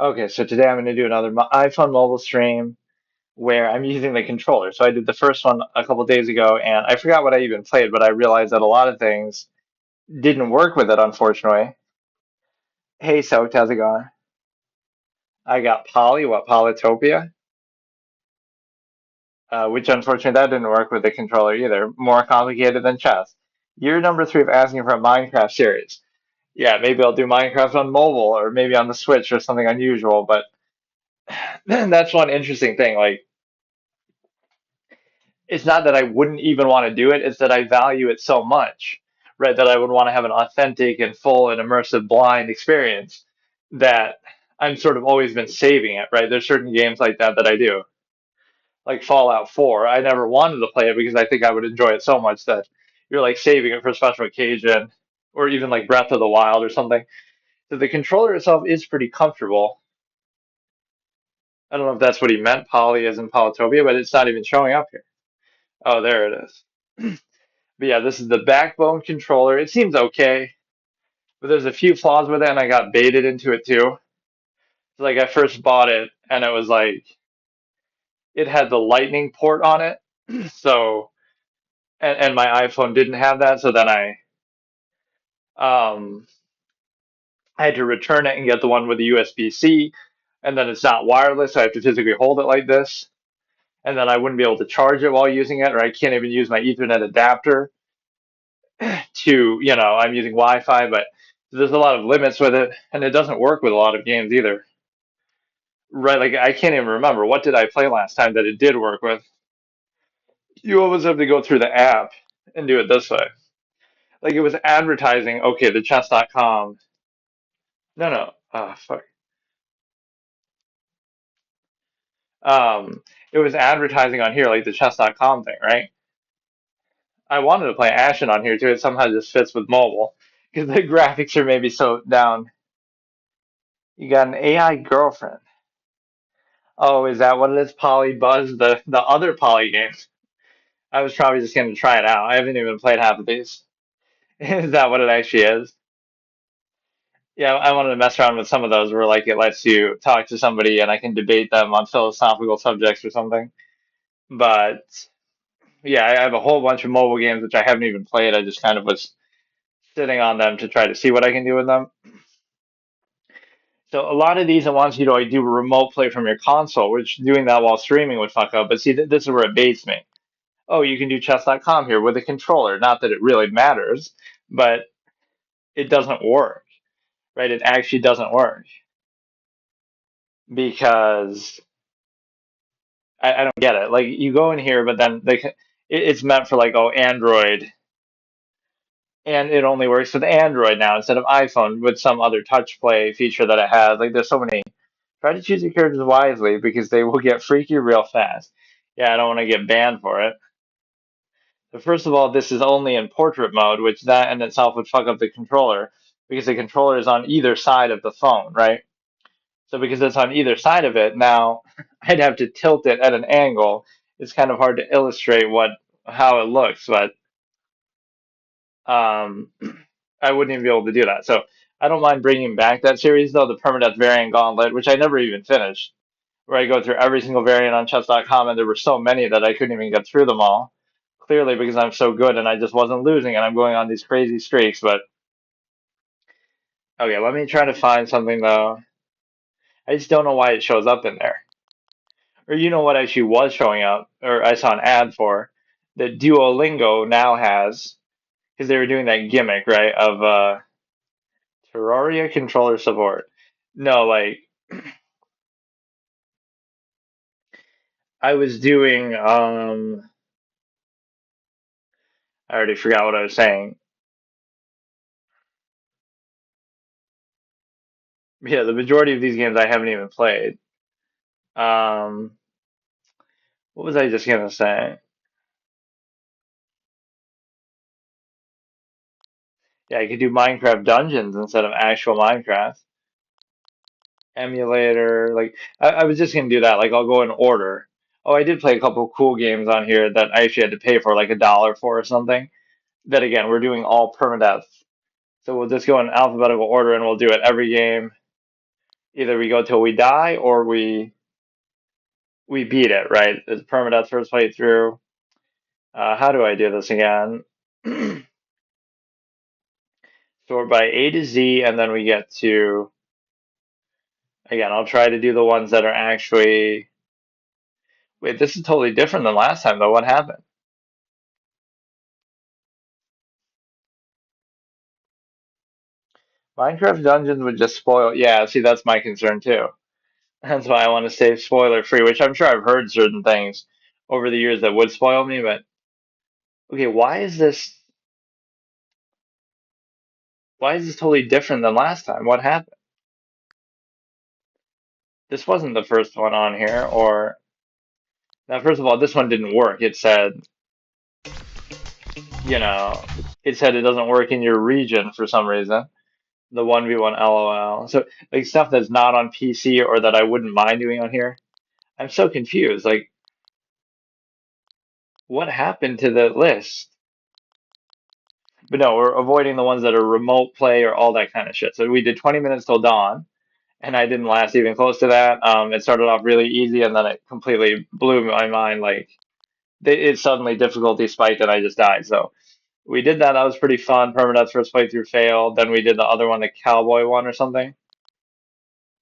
Okay, so today I'm going to do another iPhone mobile stream where I'm using the controller. So I did the first one a couple days ago, and I forgot what I even played, but I realized that a lot of things didn't work with it, unfortunately. Hey, Soaked, how's it going? I got Polytopia, which unfortunately that didn't work with the controller either. More complicated than chess. You're number three of asking for a Minecraft series. Yeah, maybe I'll do Minecraft on mobile or maybe on the Switch or something unusual, but that's one interesting thing. Like, it's not that I wouldn't even want to do it, it's that I value it so much, right? That I would want to have an authentic and full and immersive blind experience that I'm sort of always been saving it, right? There's certain games like that that I do, like Fallout 4. I never wanted to play it because I think I would enjoy it so much that you're like saving it for a special occasion, or even like Breath of the Wild or something. So the controller itself is pretty comfortable. I don't know if that's what he meant, poly as in polytopia, but it's not even showing up here. Oh, there it is. But yeah, this is the backbone controller. It seems okay, but there's a few flaws with it, and I got baited into it too. So, like I first bought it, and it was like it had the lightning port on it. So and my iPhone didn't have that, so then um I had to return it and get the one with the USB-C, and then it's not wireless, so I have to physically hold it like this. And then I wouldn't be able to charge it while using it, or I can't even use my Ethernet adapter I'm using Wi-Fi, but there's a lot of limits with it, and it doesn't work with a lot of games either. Right, like I can't even remember what did I play last time that it did work with. You always have to go through the app and do it this way. Like it was advertising, okay, the chess.com. No, no. Fuck. Um, it was advertising on here like the chess.com thing, right? I wanted to play Ashen on here too. It somehow just fits with mobile because the graphics are maybe so down. You got an AI girlfriend. Oh, is that what it is? Poly Buzz, the other Poly games. I was probably just going to try it out. I haven't even played half of these. Is that what it actually is? Yeah, I wanted to mess around with some of those where like it lets you talk to somebody and I can debate them on philosophical subjects or something. But yeah, I have a whole bunch of mobile games which I haven't even played. I just kind of was sitting on them to try to see what I can do with them. So a lot of these I want you to like, do remote play from your console, which doing that while streaming would fuck up. But see, this is where it baits me. Oh, you can do chess.com here with a controller. Not that it really matters, but it doesn't work, right? It actually doesn't work because I don't get it. Like you go in here, but then it's meant for like, oh, Android, and it only works with Android now instead of iPhone with some other touch play feature that it has. Like there's so many. Try to choose your characters wisely because they will get freaky real fast. Yeah, I don't want to get banned for it. But first of all, this is only in portrait mode, which that in itself would fuck up the controller because the controller is on either side of the phone, right? So because it's on either side of it, now I'd have to tilt it at an angle. It's kind of hard to illustrate what how it looks, but um, I wouldn't even be able to do that. So I don't mind bringing back that series though, the Permadeath variant Gauntlet, which I never even finished, where I go through every single variant on chess.com, and there were so many that I couldn't even get through them all. Clearly because I'm so good and I just wasn't losing and I'm going on these crazy streaks. But okay, let me try to find something though. I just don't know why it shows up in there. Or you know what actually was showing up, or I saw an ad for that Duolingo now has because they were doing that gimmick, right, of Terraria controller support. No, like I was doing I already forgot what I was saying. Yeah, the majority of these games I haven't even played. Um what was I just gonna say? Yeah, I could do Minecraft Dungeons instead of actual Minecraft. Emulator, like I was just gonna do that. Like I'll go in order. Oh, I did play a couple of cool games on here that I actually had to pay for like $1 for or something. That again, we're doing all permadeath. So we'll just go in alphabetical order and we'll do it every game. Either we go till we die or we beat it, right? It's permadeath first playthrough. How do I do this again? Sort by A to Z, and then we get to, again, I'll try to do the ones that are actually. Wait, this is totally different than last time, though. What happened? Minecraft Dungeons would just spoil. Yeah, see, that's my concern too. That's why I want to stay spoiler free, which I'm sure I've heard certain things over the years that would spoil me, but okay, why is this totally different than last time? What happened? This wasn't the first one on here, or now first of all, this one didn't work. It said, you know, it said it doesn't work in your region for some reason. The 1v1 LOL. So like stuff that's not on PC or that I wouldn't mind doing on here. I'm so confused. Like, what happened to the list? But no, we're avoiding the ones that are remote play or all that kind of shit. So we did 20 minutes till dawn, and I didn't last even close to that. It started off really easy, and then it completely blew my mind. Like, it suddenly difficulty spiked, and I just died. So we did that. That was pretty fun. Permadeath's first playthrough failed. Then we did the other one, the cowboy one or something.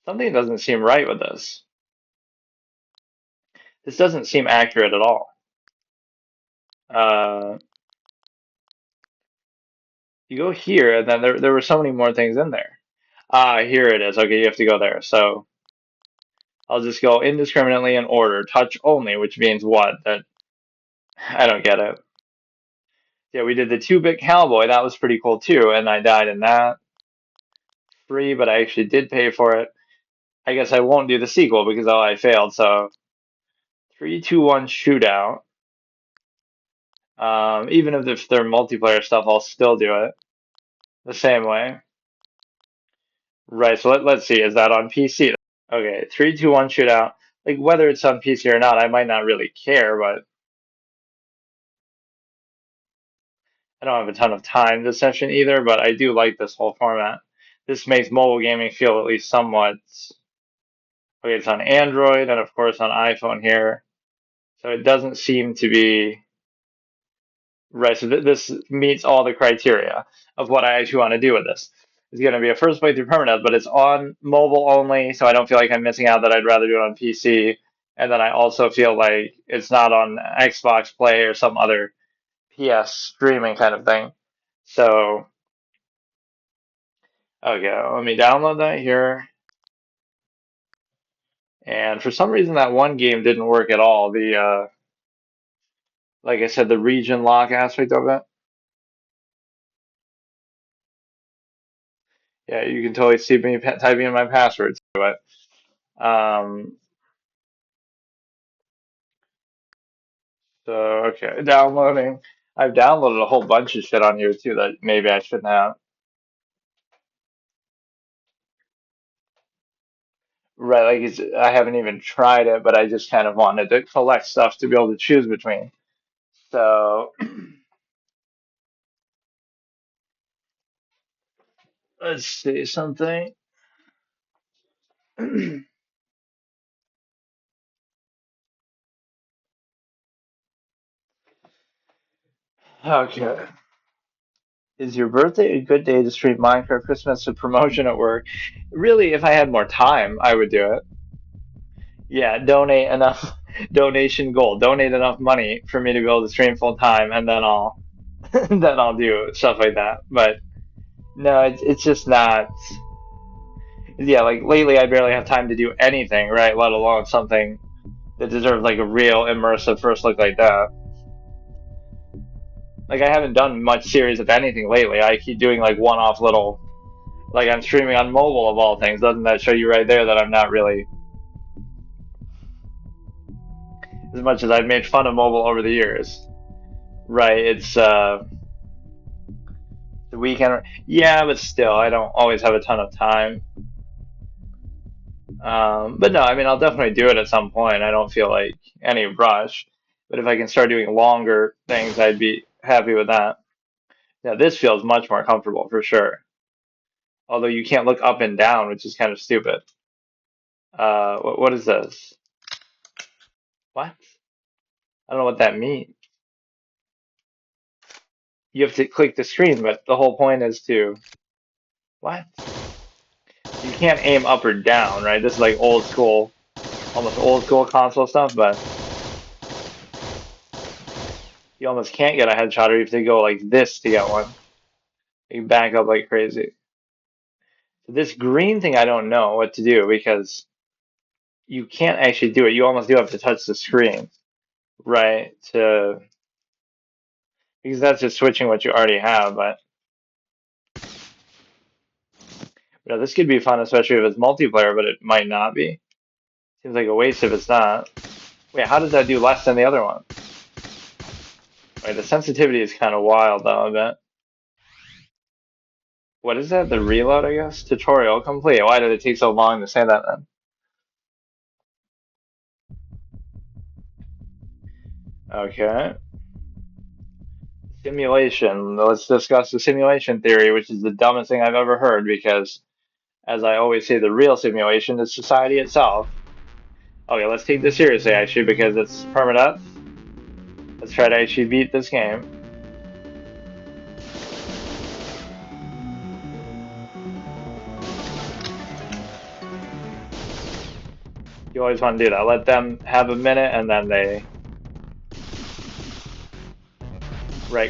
Something doesn't seem right with this. This doesn't seem accurate at all. Uh, you go here, and then there were so many more things in there. Ah, here it is. Okay, you have to go there. So I'll just go indiscriminately in order, touch only, which means what? That I don't get it. Yeah, we did the 2-bit cowboy. That was pretty cool too, and I died in that. Free, but I actually did pay for it. I guess I won't do the sequel because oh, I failed. So 3, 2, 1 shootout. Even if they're multiplayer stuff, I'll still do it the same way. Right. So let's see. Is that on PC? Okay. 3, 2, 1 shootout. Like whether it's on PC or not, I might not really care, but I don't have a ton of time this session either. But I do like this whole format. This makes mobile gaming feel at least somewhat. Okay, it's on Android and of course on iPhone here. So it doesn't seem to be right. So this meets all the criteria of what I actually want to do with this. It's going to be a first playthrough permanent, but it's on mobile only, so I don't feel like I'm missing out that I'd rather do it on PC. And then I also feel like it's not on Xbox Play or some other PS streaming kind of thing. So, okay, let me download that here. And for some reason, that one game didn't work at all. Like I said, the region lock aspect of it. Yeah, you can totally see me typing in my passwords to it. Um, so okay, downloading. I've downloaded a whole bunch of shit on here too that maybe I shouldn't have. Right, like I haven't even tried it, but I just kind of wanted to collect stuff to be able to choose between. So let's see something. Okay. Is your birthday a good day to stream Minecraft Christmas to promotion at work? Really, if I had more time, I would do it. Yeah, donate enough donation goal. Donate enough money for me to be able to stream full time, and then I'll then I'll do stuff like that. But no, it's just not. Yeah, like lately, I barely have time to do anything, right? Let alone something that deserves like a real immersive first look like that. Like I haven't done much series of anything lately. I keep doing like one-off little, like I'm streaming on mobile of all things. Doesn't that show you right there that I'm not really, as much as I've made fun of mobile over the years, right? It's the weekend. Yeah, but still, I don't always have a ton of time. But no, I mean, I'll definitely do it at some point. I don't feel like any rush. But if I can start doing longer things, I'd be happy with that. Yeah, this feels much more comfortable for sure. Although you can't look up and down, which is kind of stupid. What is this? What? I don't know what that means. You have to click the screen, but the whole point is to, what? You can't aim up or down, right? This is like old school, almost old school console stuff, but you almost can't get a headshot, or you have to go like this to get one. You back up like crazy. This green thing, I don't know what to do because you can't actually do it. You almost do have to touch the screen, right? Because that's just switching what you already have. But you know, this could be fun, especially if it's multiplayer, but it might not be. Seems like a waste if it's not. Wait, how does that do less than the other one? Wait, the sensitivity is kind of wild though, I bet. What is that? The reload, I guess? Tutorial complete. Why did it take so long to say that then? Okay. Simulation. Let's discuss the simulation theory, which is the dumbest thing I've ever heard because, as I always say, the real simulation is society itself. Okay, let's take this seriously actually because it's permadeath. Let's try to actually beat this game. You always want to do that. Let them have a minute and then they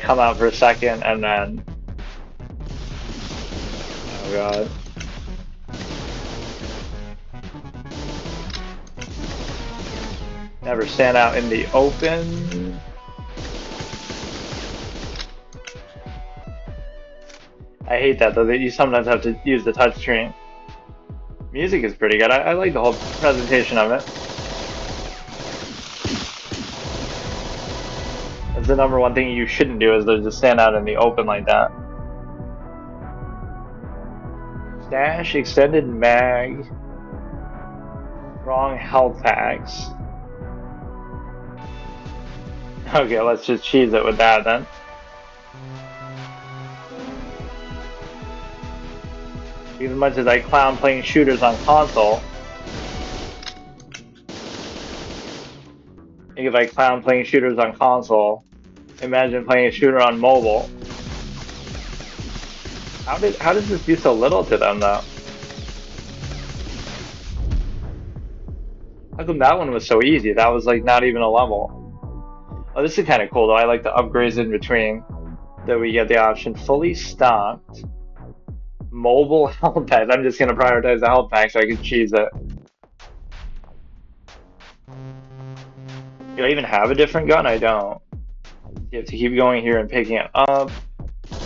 come out for a second and then oh god. Never stand out in the open. I hate that though, that you sometimes have to use the touchscreen. Music is pretty good. I like the whole presentation of it. That's the number one thing you shouldn't do is just stand out in the open like that. Stash, extended mag, strong health packs. Okay, let's just cheese it with that then. As much as I clown playing shooters on console, if I clown playing shooters on console, imagine playing a shooter on mobile. How does this do so little to them though? How come that one was so easy? That was like not even a level. Oh, this is kind of cool though. I like the upgrades in between that we get the option fully stocked. Mobile health packs. I'm just gonna prioritize the health pack so I can cheese it. Do I even have a different gun? I don't. You have to keep going here and picking it up. It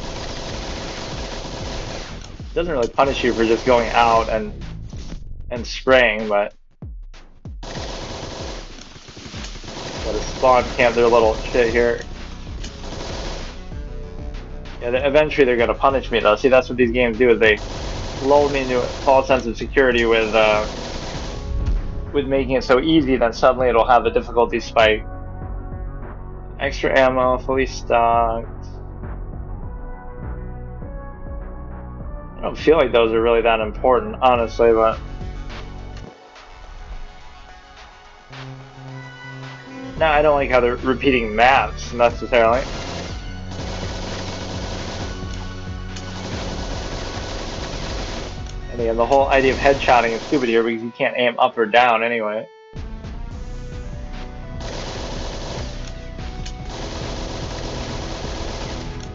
doesn't really punish you for just going out and spraying, but gotta spawn camp their little shit here. Yeah, eventually they're gonna punish me though. See, that's what these games do, is they lull me into a false sense of security with making it so easy, then suddenly it'll have a difficulty spike. Extra ammo, fully stocked. I don't feel like those are really that important, honestly, but no, I don't like how they're repeating maps necessarily. And again, the whole idea of headshotting is stupid here because you can't aim up or down anyway.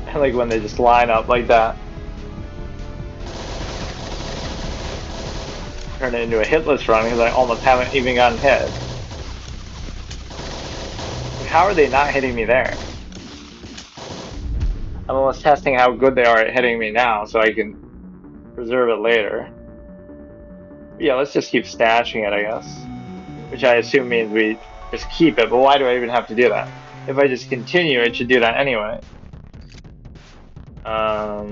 I like when they just line up like that. Turn it into a hitless run because I almost haven't even gotten hit. How are they not hitting me there? I'm almost testing how good they are at hitting me now so I can preserve it later. Yeah, let's just keep stashing it, I guess. Which I assume means we just keep it, but why do I even have to do that? If I just continue, it should do that anyway. I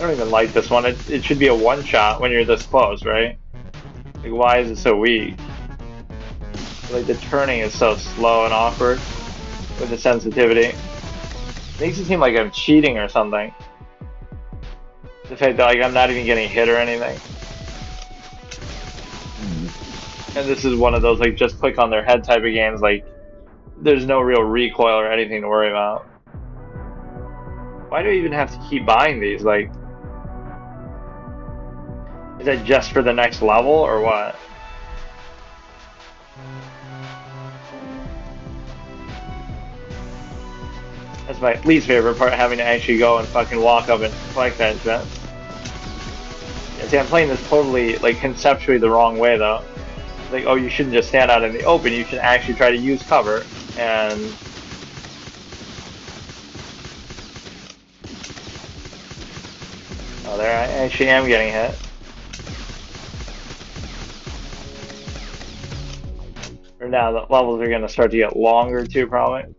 don't even like this one. It should be a one-shot when you're this close, right? Like, why is it so weak? Like, the turning is so slow and awkward with the sensitivity. Makes it seem like I'm cheating or something. The fact that like I'm not even getting hit or anything. And this is one of those like just click on their head type of games. Like there's no real recoil or anything to worry about. Why do I even have to keep buying these? Like, is that just for the next level or what? That's my least favorite part, having to actually go and fucking walk up and collect that shit. Yeah, see, I'm playing this totally, like, conceptually the wrong way, though. Like, oh, you shouldn't just stand out in the open, you should actually try to use cover, and... Oh, there I actually am getting hit. Or now the levels are gonna start to get longer, too, probably.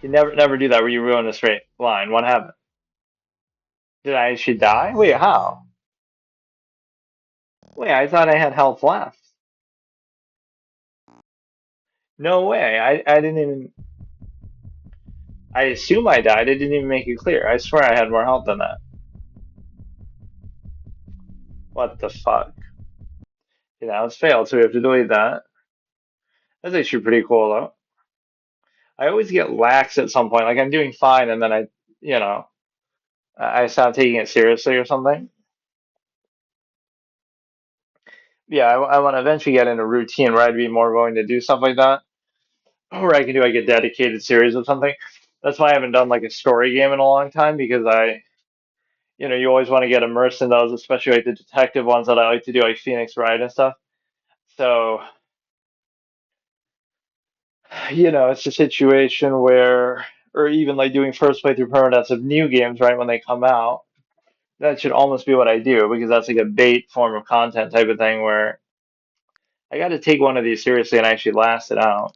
You never do that where you ruin a straight line. What happened? Did I actually die? Wait, how? Wait, I thought I had health left. No way. I didn't even. I assume I died. It didn't even make it clear. I swear I had more health than that. What the fuck? Yeah, it's failed, so we have to delete that. That's actually pretty cool, though. I always get lax at some point. Like, I'm doing fine, and then you know, I stop taking it seriously or something. Yeah, I want to eventually get in a routine where I'd be more willing to do stuff like that. Or I can do like a dedicated series of something. That's why I haven't done like a story game in a long time because you always want to get immersed in those, especially like the detective ones that I like to do, like Phoenix Wright and stuff. So, it's a situation where, or even like doing first playthrough permadeaths of new games, right, when they come out, that should almost be what I do because that's like a bait form of content type of thing where I got to take one of these seriously and actually last it out.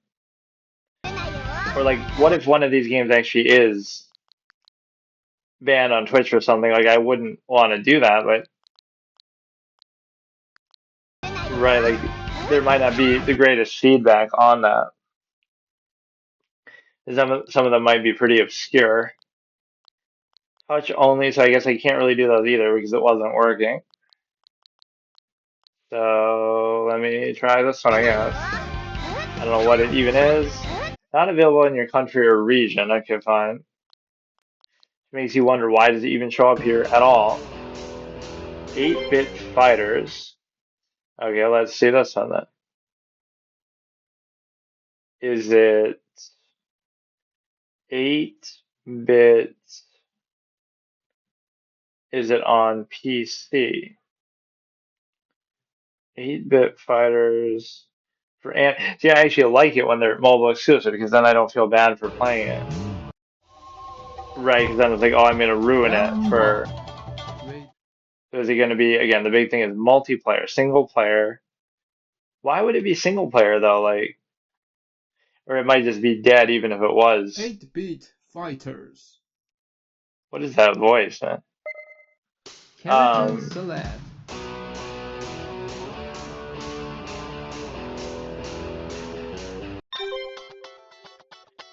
Or like, what if one of these games actually is banned on Twitch or something? Like, I wouldn't want to do that, but right, like, there might not be the greatest feedback on that. Some of them might be pretty obscure. Touch only, so I guess I can't really do those either because it wasn't working. So let me try this one, I guess. I don't know what it even is. Not available in your country or region. Okay, fine. Makes you wonder, why does it even show up here at all? 8-bit fighters. Okay, let's see this one then. Is it 8-bit? Is it on PC? 8-bit fighters see, I actually like it when they're mobile exclusive because then I don't feel bad for playing it. Right, because then it's like, oh, I'm gonna ruin it for. So is it gonna be, again? The big thing is multiplayer, single player. Why would it be single player though? Like, or it might just be dead even if it was. 8-bit fighters. What is that voice, man? Character select.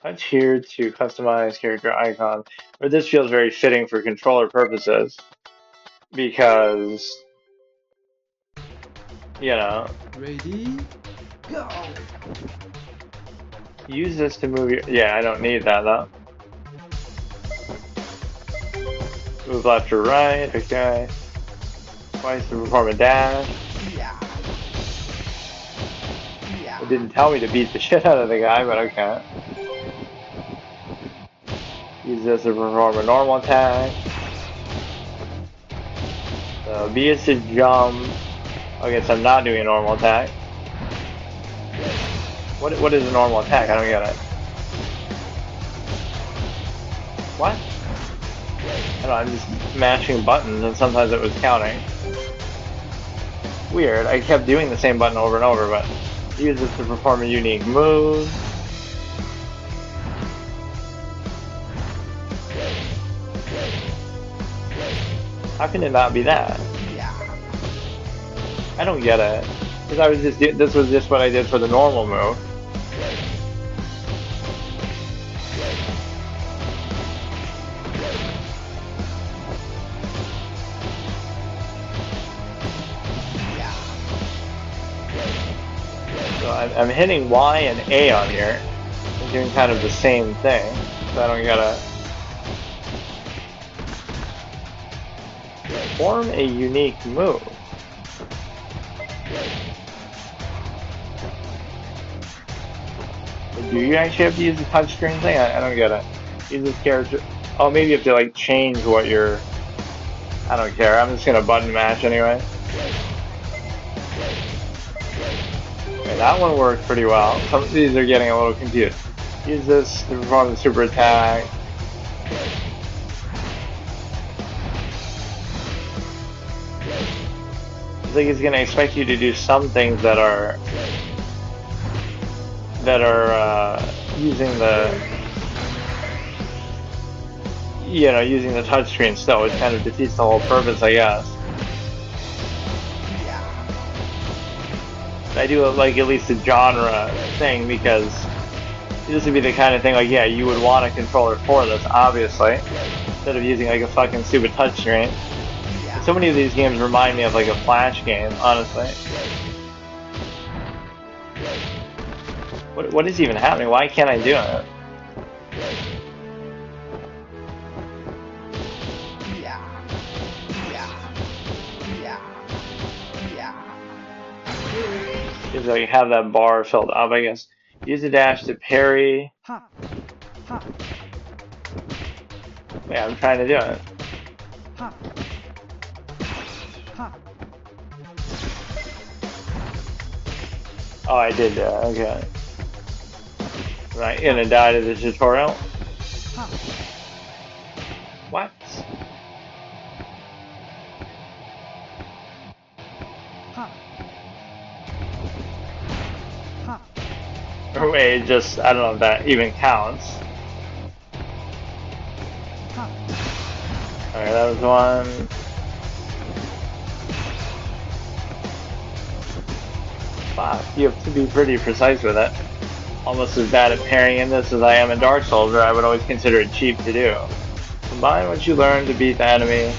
Touch here to customize character icon. Or this feels very fitting for controller purposes because Ready? Go! use this to move your. Yeah, I don't need that though. Move left or right. Okay. Twice to perform a dash. Yeah. It didn't tell me to beat the shit out of the guy, but okay. Use this to perform a normal attack. So B is to jump. Okay, so I'm not doing a normal attack. What is a normal attack? I don't get it. What? I don't know, I'm just mashing buttons and sometimes it was counting. Weird, I kept doing the same button over and over, but use this to perform a unique move. How can it not be that? I don't get it. Because this was just what I did for the normal move. I'm hitting Y and A on here. I'm doing kind of the same thing, so I don't gotta form a unique move. Do you actually have to use the touchscreen thing? I don't get it. Use this character. Oh, maybe you have to like change what you're. I don't care. I'm just gonna button mash anyway. Okay, that one worked pretty well. Some of these are getting a little confused. Use this to perform the super attack. I think it's gonna expect you to do some things that are using the using the touchscreen still, which kind of defeats the whole purpose, I guess. I do like at least a genre thing because this would be the kind of thing like, yeah, you would want a controller for this, obviously, instead of using like a fucking stupid touchscreen. So many of these games remind me of like a Flash game, honestly. What is even happening? Why can't I do it? Because like have that bar filled up, I guess. Use the dash to parry. Yeah, I'm trying to do it. Oh, I did that. Okay. Am I gonna die to the tutorial? What? Or wait, just, I don't know if that even counts. Alright, that was one. Fuck, you have to be pretty precise with it. Almost as bad at parrying in this as I am in Dark Souls, where I would always consider it cheap to do. Combine what you learn to beat the enemy,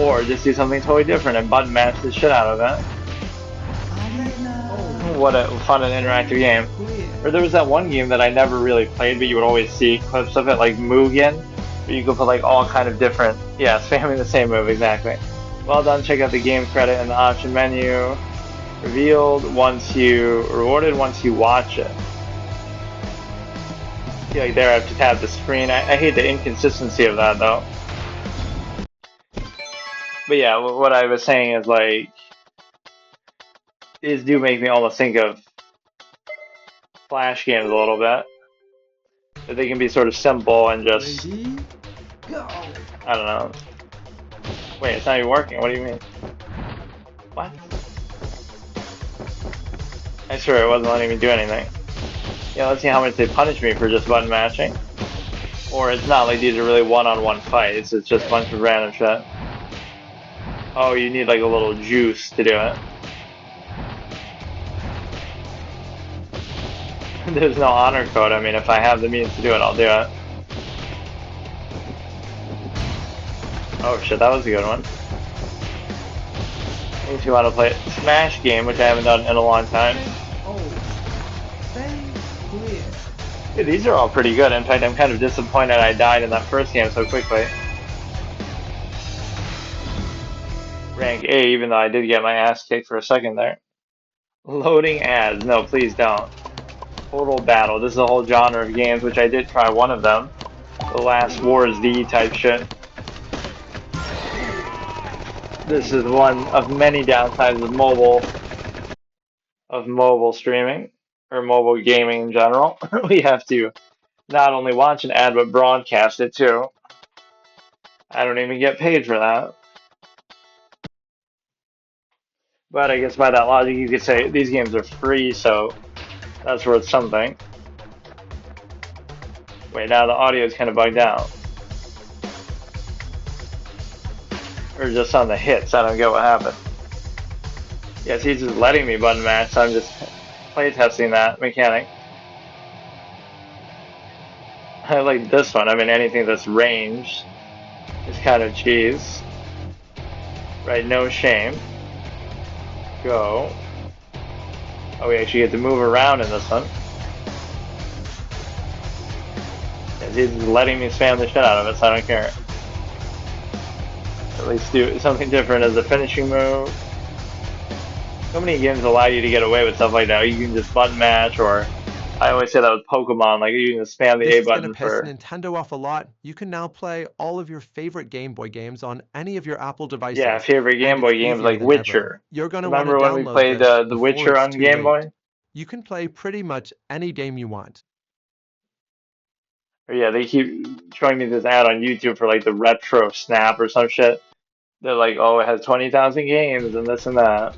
or just do something totally different and button mash the shit out of it. What a fun and interactive game. Or there was that one game that I never really played, but you would always see clips of it, like Mugen, where you could put like all kind of different, yeah, spamming the same move, exactly. Well done, check out the game credit in the option menu. Rewarded once you watch it. I feel like there I have to tap the screen. I hate the inconsistency of that though. But yeah, what I was saying is like, these do make me almost think of Flash games a little bit. That they can be sort of simple and just, I don't know. Wait, it's not even working. What do you mean? What? I swear it wasn't letting me do anything. Yeah, let's see how much they punish me for just button mashing. Or it's not like these are really one-on-one fights. It's just a bunch of random shit. Oh, you need like a little juice to do it. There's no honor code. I mean, if I have the means to do it, I'll do it. Oh shit, that was a good one. If you want to play a Smash game, which I haven't done in a long time. Dude, these are all pretty good. In fact, I'm kind of disappointed I died in that first game so quickly. Rank A, even though I did get my ass kicked for a second there. Loading ads. No, please don't. Total Battle. This is a whole genre of games, which I did try one of them. The Last Wars Z type shit. This is one of many downsides of mobile streaming, or mobile gaming in general. We have to not only watch an ad, but broadcast it too. I don't even get paid for that. But I guess by that logic, you could say these games are free, so that's worth something. Wait, now the audio is kind of bugged out. Or just on the hits, I don't get what happened. Yes, he's just letting me button mash, so I'm just playtesting that mechanic. I like this one. I mean, anything that's ranged is kind of cheese. Right, no shame. Go. Oh, we actually get to move around in this one. He's letting me spam the shit out of it, so I don't care. At least do something different as a finishing move. So many games allow you to get away with stuff like that. You can just button mash, or I always say that with Pokemon, like you can just spam the This A is going to button piss for, Nintendo off a lot. You can now play all of your favorite Game Boy games on any of your Apple yeah, devices, favorite and Game it's Boy games easier like than ever. Witcher. You're going to want to Remember when we download played this The before Witcher it's on too Game late. Boy? You can play pretty much any game you want. Or yeah, they keep showing me this ad on YouTube for like the Retro Snap or some shit. They're like, oh, it has 20,000 games and this and that.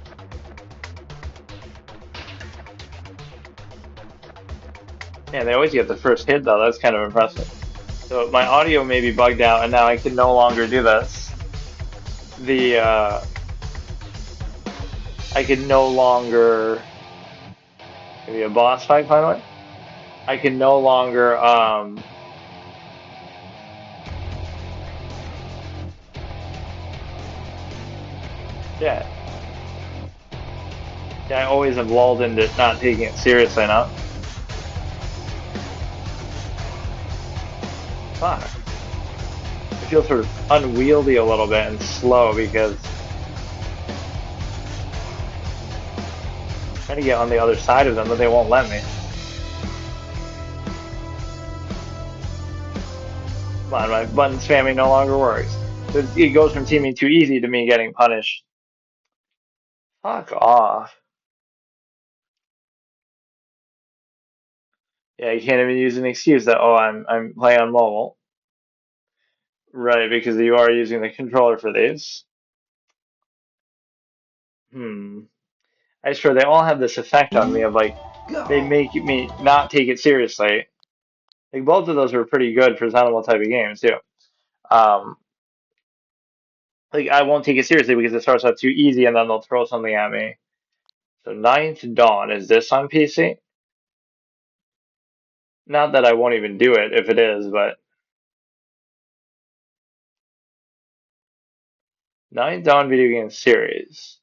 Yeah, they always get the first hit though. That's kind of impressive. So my audio may be bugged out, and now I can no longer do this. The I can no longer maybe a boss fight finally. I can no longer yeah. Yeah, I always have lulled into not taking it seriously now. Fuck. I feel sort of unwieldy a little bit and slow because I'm trying to get on the other side of them, but they won't let me. Come on, my button spamming no longer works. It goes from teaming too easy to me getting punished. Fuck off. Yeah, you can't even use an excuse that, oh, I'm playing on mobile. Right, because you are using the controller for these. Hmm. I swear they all have this effect on me of like they Go. make me not take it seriously. Like both of those were pretty good for Zenimal type of games too. Um, like I won't take it seriously because it starts out too easy and then they'll throw something at me. So Ninth Dawn, is this on PC? Not that I won't even do it if it is, but Ninth Dawn video game series.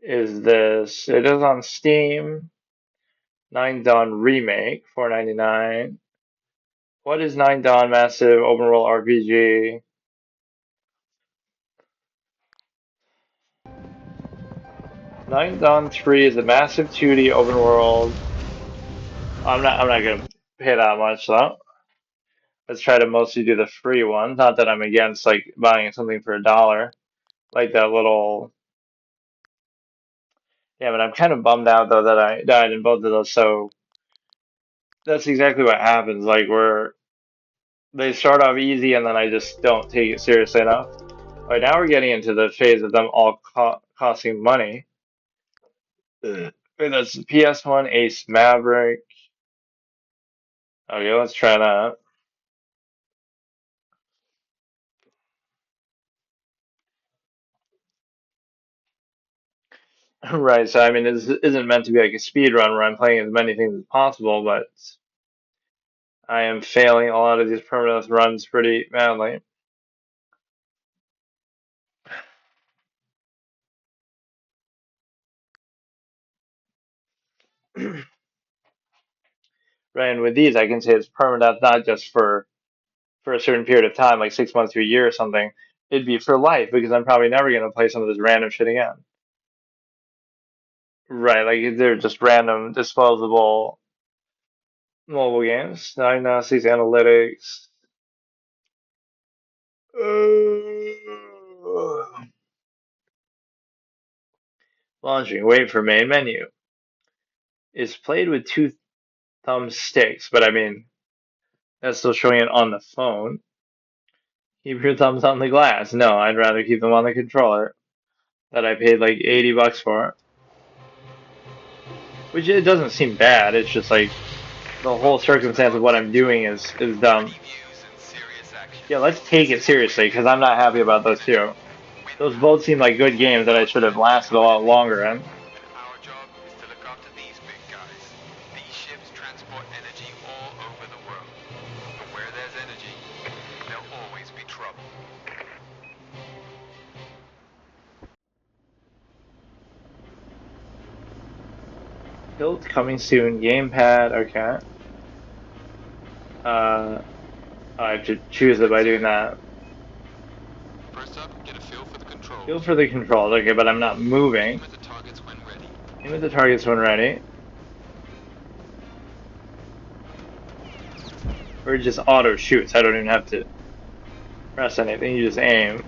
Is this? It is on Steam. Ninth Dawn remake, 4.99. What is Ninth Dawn massive open world RPG? Ninth Dawn 3 is a massive 2D open world. I'm not gonna pay that much though. Let's try to mostly do the free one. Not that I'm against like buying something for $1. Like that little, yeah, but I'm kind of bummed out though that I died in both of those. So that's exactly what happens. Like where they start off easy and then I just don't take it seriously enough. All right, now we're getting into the phase of them all costing money. Ugh. Wait, that's PS1 Ace Maverick. Okay, let's try that. Right, so I mean, this isn't meant to be like a speed run where I'm playing as many things as possible, but I am failing a lot of these permanent runs pretty badly. Right, and with these, I can say it's permanent not just for a certain period of time, like 6 months to a year or something. It'd be for life because I'm probably never gonna play some of this random shit again. Right, like they're just random disposable mobile games. Diagnostics, analytics. Uh, Launching. Wait for main menu. Is played with two thumbsticks, but I mean that's still showing it on the phone. Keep your thumbs on the glass. No, I'd rather keep them on the controller that I paid like $80 for. Which it doesn't seem bad. It's just like the whole circumstance of what I'm doing is dumb. Yeah, let's take it seriously because I'm not happy about those two. Those both seem like good games that I should have lasted a lot longer in. Tilt coming soon. Gamepad. Okay. I have to choose it by doing that. First up, get a feel for the Feel controls. for the controls. Okay, but I'm not moving. Aim at the targets when ready. Aim at the targets when ready. Or just auto shoots. I don't even have to press anything. You just aim.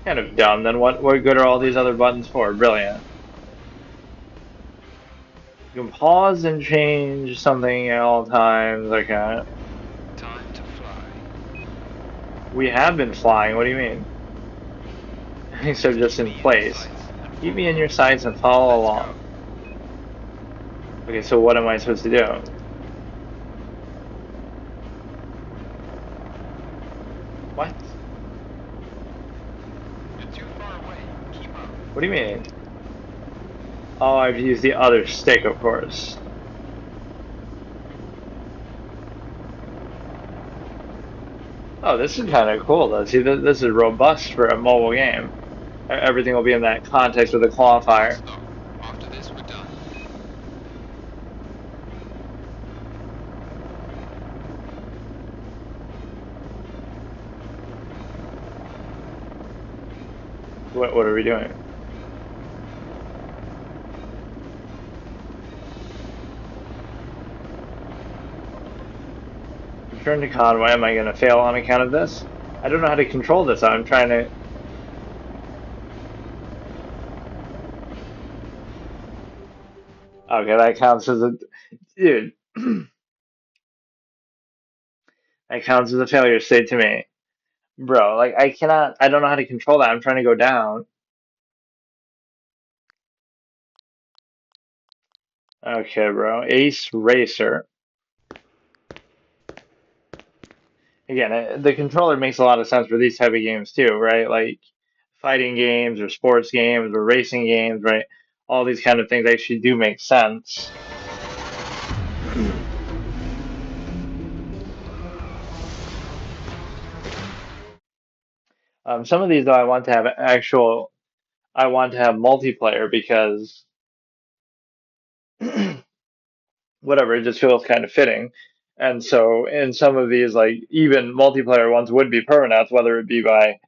Kind of dumb. Then what good are all these other buttons for? Brilliant. You can pause and change something at all times. Okay. Time to fly. We have been flying. What do you mean? Except just Keep in me in your place. sights and Keep me in follow. your sights and follow Let's go. along. Okay, so what am I supposed to do? What? You're too far away. Keep up. What do you mean? Oh, I have to use the other stick, of course. Oh, this is kind of cool, though. See, this is robust for a mobile game. Everything will be in that context with the Not qualifier. slow. After this, we're done. What are we doing? Return to Conway. Am I going to fail on account of this? I don't know how to control this. I'm trying to. Okay, that counts as a. Dude, that counts as a failure state to me. Bro, like, I cannot. I don't know how to control that. I'm trying to go down. Okay, bro. Ace Racer. Again, the controller makes a lot of sense for these type of games too, right? Like fighting games or sports games or racing games, right? All these kind of things actually do make sense. Some of these though, I want to have actual, I want to have multiplayer because whatever, it just feels kind of fitting. And so in some of these, like even multiplayer ones would be permanent, whether it be by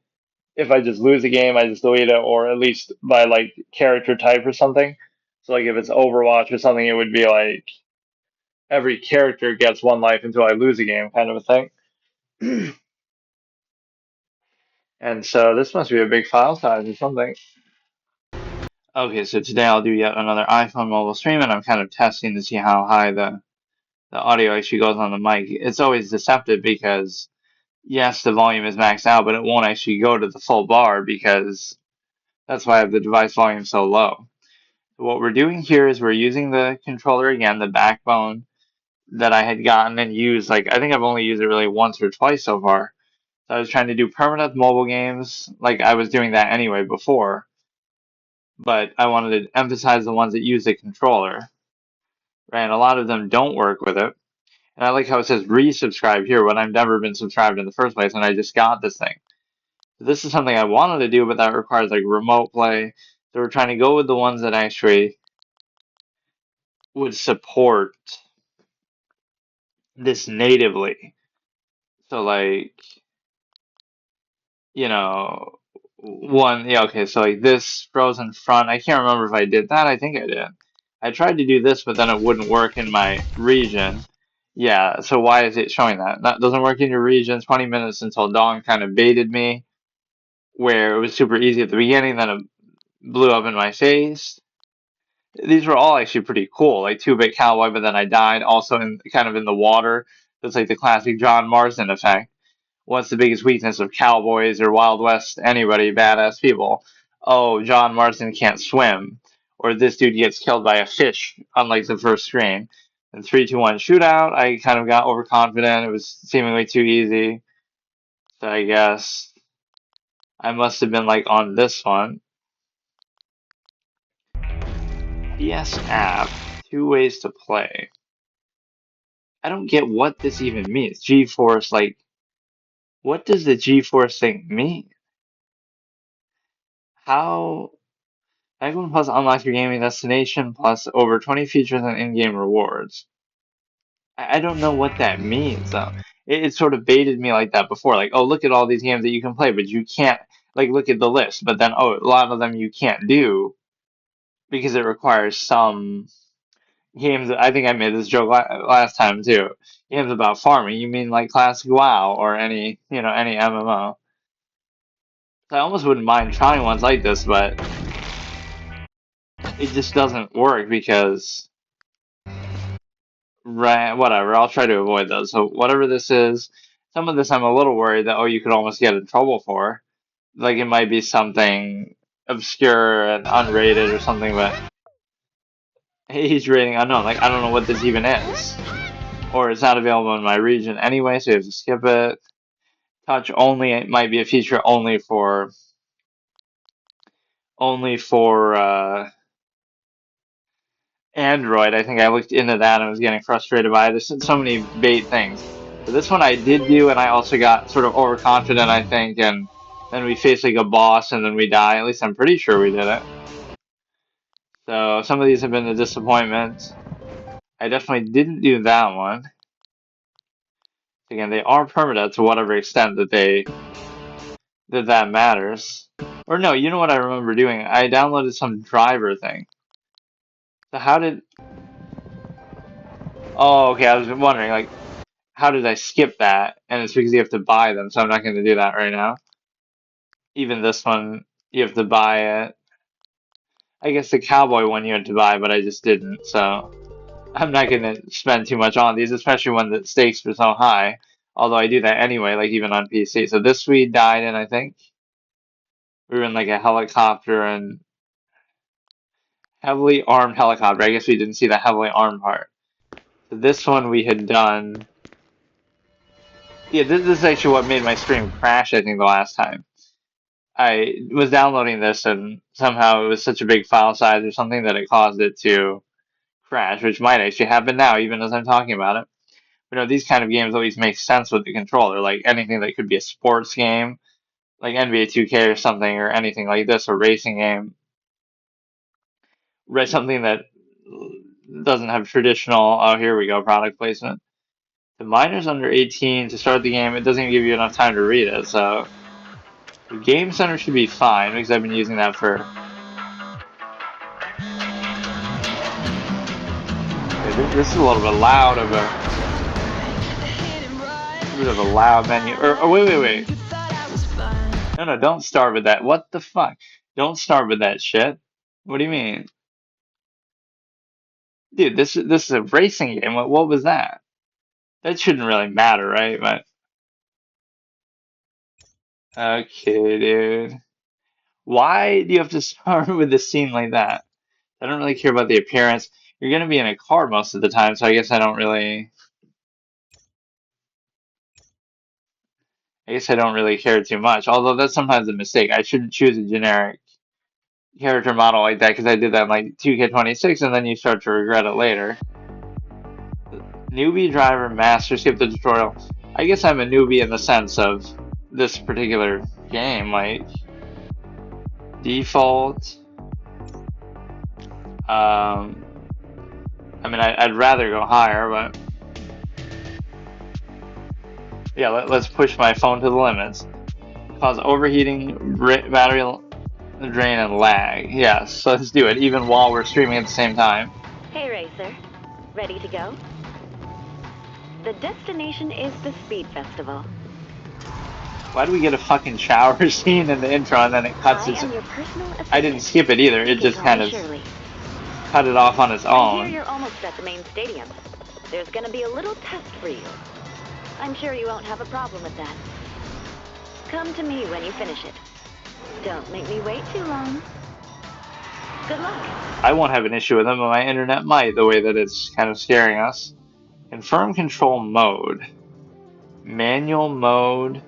if I just lose a game, I just delete it, or at least by like character type or something. So like if it's Overwatch or something, it would be like every character gets one life until I lose a game, kind of a thing. And so this must be a big file size or something. Okay, so today I'll do yet another iPhone mobile stream, and I'm kind of testing to see how high the audio actually goes on the mic. It's always deceptive because yes, the volume is maxed out, but it won't actually go to the full bar because that's why I have the device volume so low. What we're doing here is we're using the controller again, the backbone that I had gotten and used. Like I think I've only used it really once or twice so far. So I was trying to do permanent mobile games, like I was doing that anyway before, but I wanted to emphasize the ones that use the controller. Right? And a lot of them don't work with it. And I like how it says resubscribe here when I've never been subscribed in the first place, and I just got this thing. This is something I wanted to do, but that requires like remote play. So we're trying to go with the ones that actually would support this natively. So like, you know, one, yeah, okay, so like this frozen front, I can't remember if I did that. I think I did. I tried to do this, but then it wouldn't work in my region. Yeah, so why is it showing that? That doesn't work in your region. 20 minutes until dawn kind of baited me, where it was super easy at the beginning, then it blew up in my face. These were all actually pretty cool, like Two-Bit Cowboy, but then I died. Also in kind of in the water. That's like the classic John Marsden effect. What's the biggest weakness of cowboys or Wild West, anybody, badass people? Oh, John Marsden can't swim. Or this dude gets killed by a fish, unlike the first screen. In 3, 2, 1 shootout, I kind of got overconfident. It was seemingly too easy. So I guess I must have been like on this one. PS app, 2 ways to play. I don't get what this even means. G-force, like, what does the G-force thing mean? How Egg Plus unlocks your gaming destination plus over 20 features and in-game rewards. I don't know what that means though. It sort of baited me like that before. Like, oh, look at all these games that you can play, but you can't. Like, look at the list, but then oh, a lot of them you can't do because it requires some games. I think I made this joke last time too. Games about farming. You mean like classic WoW or any any MMO? So I almost wouldn't mind trying ones like this, but it just doesn't work because. Right, whatever. I'll try to avoid those. So whatever this is, some of this I'm a little worried that you could almost get in trouble for. Like it might be something obscure and unrated or something, but age rating unknown. Like I don't know what this even is, or it's not available in my region anyway, so you have to skip it. Touch only. It might be a feature only for Android. I think I looked into that and was getting frustrated by it. There's so many bait things. So this one I did do, and I also got sort of overconfident, I think, and then we face like a boss and then we die. At least I'm pretty sure we did it. So some of these have been a disappointment. I definitely didn't do that one. Again, they are permadeath to whatever extent that matters. Or no, you know what I remember doing? I downloaded some driver thing. So how did... Oh, okay, I was wondering, like, how did I skip that? And it's because you have to buy them, so I'm not going to do that right now. Even this one, you have to buy it. I guess the cowboy one you had to buy, but I just didn't, so I'm not going to spend too much on these, especially when the stakes were so high. Although I do that anyway, like even on PC. So this we died in, I think. We were in like a helicopter and heavily armed helicopter. I guess we didn't see the heavily armed part. So this one we had done. Yeah, this is actually what made my stream crash, I think, the last time. I was downloading this and somehow it was such a big file size or something that it caused it to crash, which might actually happen now, even as I'm talking about it. But no, these kind of games always make sense with the controller, like anything that could be a sports game, like NBA 2K or something, or anything like this, a racing game. Something that doesn't have traditional, oh, here we go, product placement. The minor's under 18 to start the game. It doesn't even give you enough time to read it, so the Game Center should be fine because I've been using that for. Okay, this is a little bit loud of a loud menu. Or wait. No, don't start with that. What the fuck? Don't start with that shit. What do you mean? Dude, this is a racing game. What was that? That shouldn't really matter, right? But okay, dude. Why do you have to start with a scene like that? I don't really care about the appearance. You're gonna be in a car most of the time, so I guess I don't really care too much. Although that's sometimes a mistake. I shouldn't choose a generic character model like that because I did that in like 2K26 and then you start to regret it later. Newbie driver master, skip the tutorial. I guess I'm a newbie in the sense of this particular game, like default. I mean, I'd rather go higher, but yeah, let's push my phone to the limits. Cause overheating, battery drain, and lag. Yes, so let's do it, even while we're streaming at the same time. Hey, Racer. Ready to go? The destination is the Speed Festival. Why do we get a fucking shower scene in the intro and then it cuts I am your personal assistant. I didn't skip it either, it just kind of cut it off on its own. I hear you're almost at the main stadium. There's gonna be a little test for you. I'm sure you won't have a problem with that. Come to me when you finish it. Don't make me wait too long. Good luck. I won't have an issue with them, but my internet might, the way that it's kind of scaring us. Confirm control mode. Manual mode.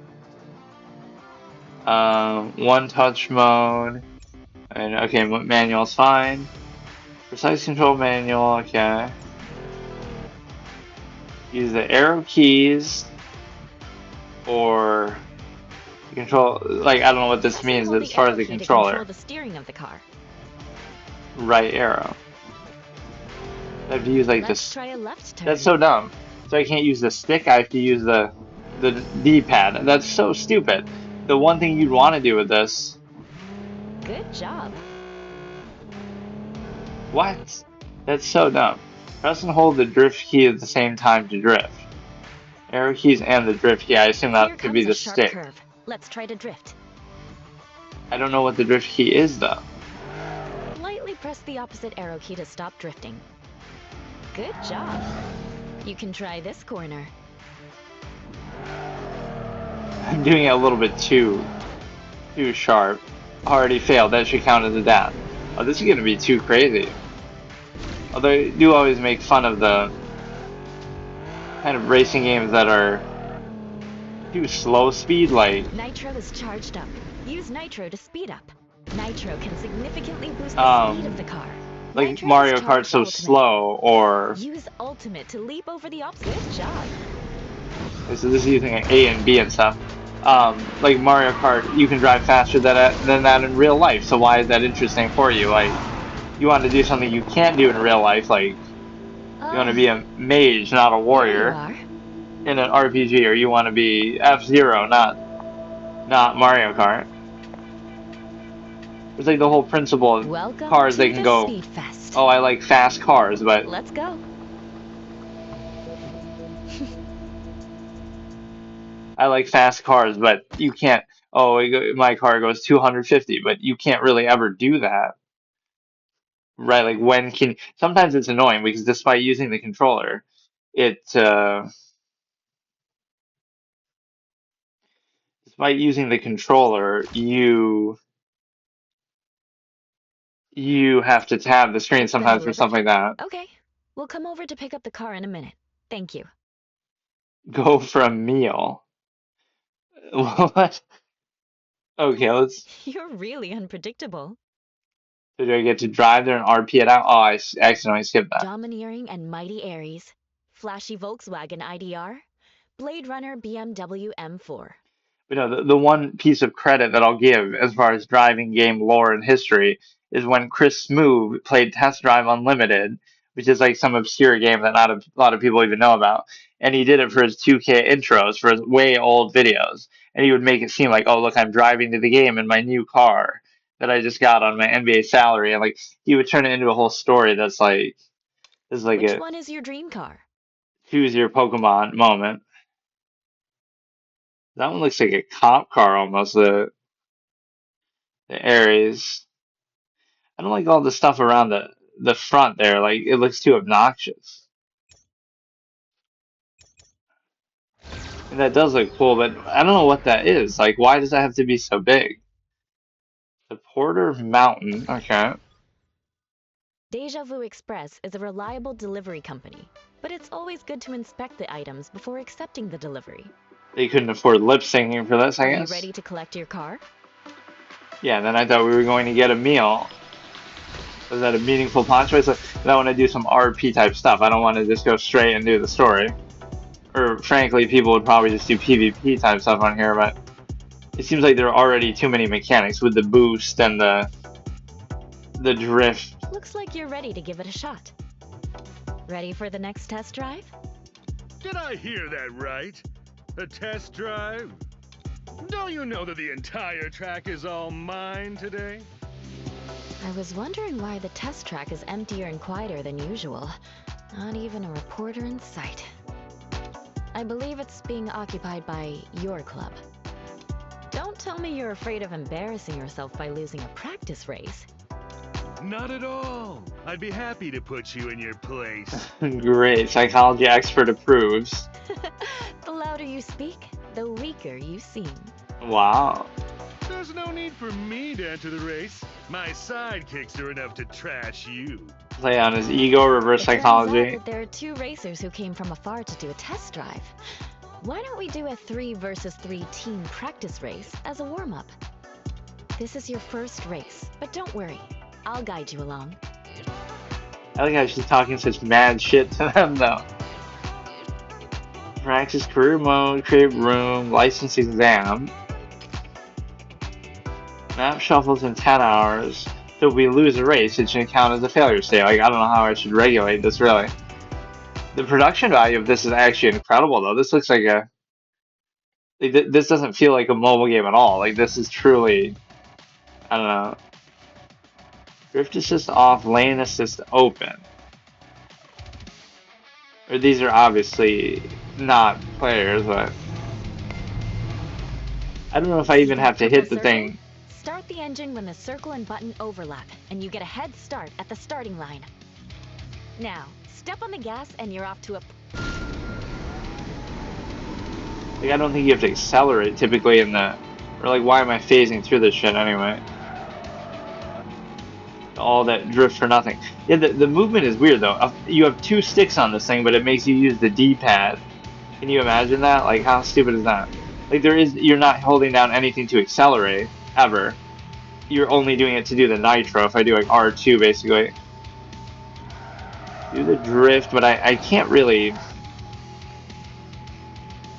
One touch mode. And okay, manual's fine. Precise control manual, okay. Use the arrow keys or control, like I don't know what this means as far as the controller. Control the steering of the car. right arrow. I have to use like Let's this. try a left turn. That's so dumb. So I can't use the stick. I have to use the D-pad. That's so stupid. The one thing you'd want to do with this. Good job. What? That's so dumb. Press and hold the drift key at the same time to drift. Arrow keys and the drift key. I assume Here that could comes be a the sharp stick. curve. Let's try to drift. I don't know what the drift key is though. Lightly press the opposite arrow key to stop drifting. Good job. You can try this corner. I'm doing it a little bit too sharp. Already failed. That should count as a death. Oh, this is gonna be too crazy. Although I do always make fun of the kind of racing games that are too slow speed, like Nitro is charged up. Use Nitro to speed up. Nitro can significantly boost the speed of the car. like Nitro Mario is Kart charged so ultimate. slow, or Use Ultimate to leap over the obstacle. Good job. so this is using like A and B and stuff. Like Mario Kart, you can drive faster than that in real life. So why is that interesting for you? Like, you want to do something you can't do in real life, like you want to be a mage, not a warrior, in an RPG, or you want to be F-Zero, not Mario Kart. It's like the whole principle of Welcome cars. to They can the go, Speed Fest. oh, I like fast cars, but Let's go. I like fast cars, but you can't. Oh, my car goes 250, but you can't really ever do that, right? Like when can? Sometimes it's annoying because despite using the controller, it despite using the controller, you have to tab the screen sometimes for Delivered. stuff like that. Okay. We'll come over to pick up the car in a minute. Thank you. Go for a meal. What? Okay, let's. You're really unpredictable. So do I get to drive there and RP it out? Oh, I accidentally skipped that. Domineering and mighty Aries. Flashy Volkswagen IDR. Blade Runner BMW M4. But no, the one piece of credit that I'll give as far as driving game lore and history is when Chris Smoove played Test Drive Unlimited, which is like some obscure game that not a lot of people even know about. And he did it for his 2K intros, for his way old videos. And he would make it seem like, oh, look, I'm driving to the game in my new car that I just got on my NBA salary. And like, he would turn it into a whole story that's like, this is like Which a one is your dream car? choose your Pokemon moment. That one looks like a cop car almost, the Aries. I don't like all the stuff around the front there. Like it looks too obnoxious. And that does look cool, but I don't know what that is. Like, why does that have to be so big? The Porter Mountain. Okay. Deja Vu Express is a reliable delivery company, but it's always good to inspect the items before accepting the delivery. They couldn't afford lip syncing for this, I Are guess. you ready to collect your car? Yeah, and then I thought we were going to get a meal. Was that a meaningful plot choice? Like, I want to do some RP type stuff. I don't want to just go straight and do the story. Or frankly, people would probably just do PvP type stuff on here, but it seems like there are already too many mechanics with the boost and the drift. Looks like you're ready to give it a shot. Ready for the next test drive? Did I hear that right? A test drive? Don't you know that the entire track is all mine today? I was wondering why the test track is emptier and quieter than usual. Not even a reporter in sight. I believe it's being occupied by your club. Don't tell me you're afraid of embarrassing yourself by losing a practice race. Not at all. I'd be happy to put you in your place. Great, psychology expert approves. The louder you speak, the weaker you seem. Wow. There's no need for me to enter the race. My sidekicks are enough to trash you. Play on his ego, reverse It turns psychology. out that there are two racers who came from afar to do a test drive. Why don't we do a 3 versus 3 team practice race as a warm-up? This is your first race, but don't worry. I'll guide you along. I like how she's talking such mad shit to them, though. Practice career mode, create room, license exam. Map shuffles in 10 hours. So if we lose a race, it should count as a failure state. Like, I don't know how I should regulate this, really. The production value of this is actually incredible, though. This looks like a... Like, this doesn't feel like a mobile game at all. Like, this is truly... I don't know. Drift assist off, lane assist open. Or these are obviously not players, but... I don't know if I even have to hit the thing. Start the engine when the circle and button overlap, and you get a head start at the starting line. Now, step on the gas and you're off to a... Like, I don't think you have to accelerate typically in the... Or like, why am I phasing through this shit anyway? All that drift for nothing. Yeah, the movement is weird though. You have two sticks on this thing, but it makes you use the D-pad. Can you imagine that? Like, how stupid is that? Like, you're not holding down anything to accelerate, ever. You're only doing it to do the nitro, if I do like R2 basically. Do the drift, but I can't really...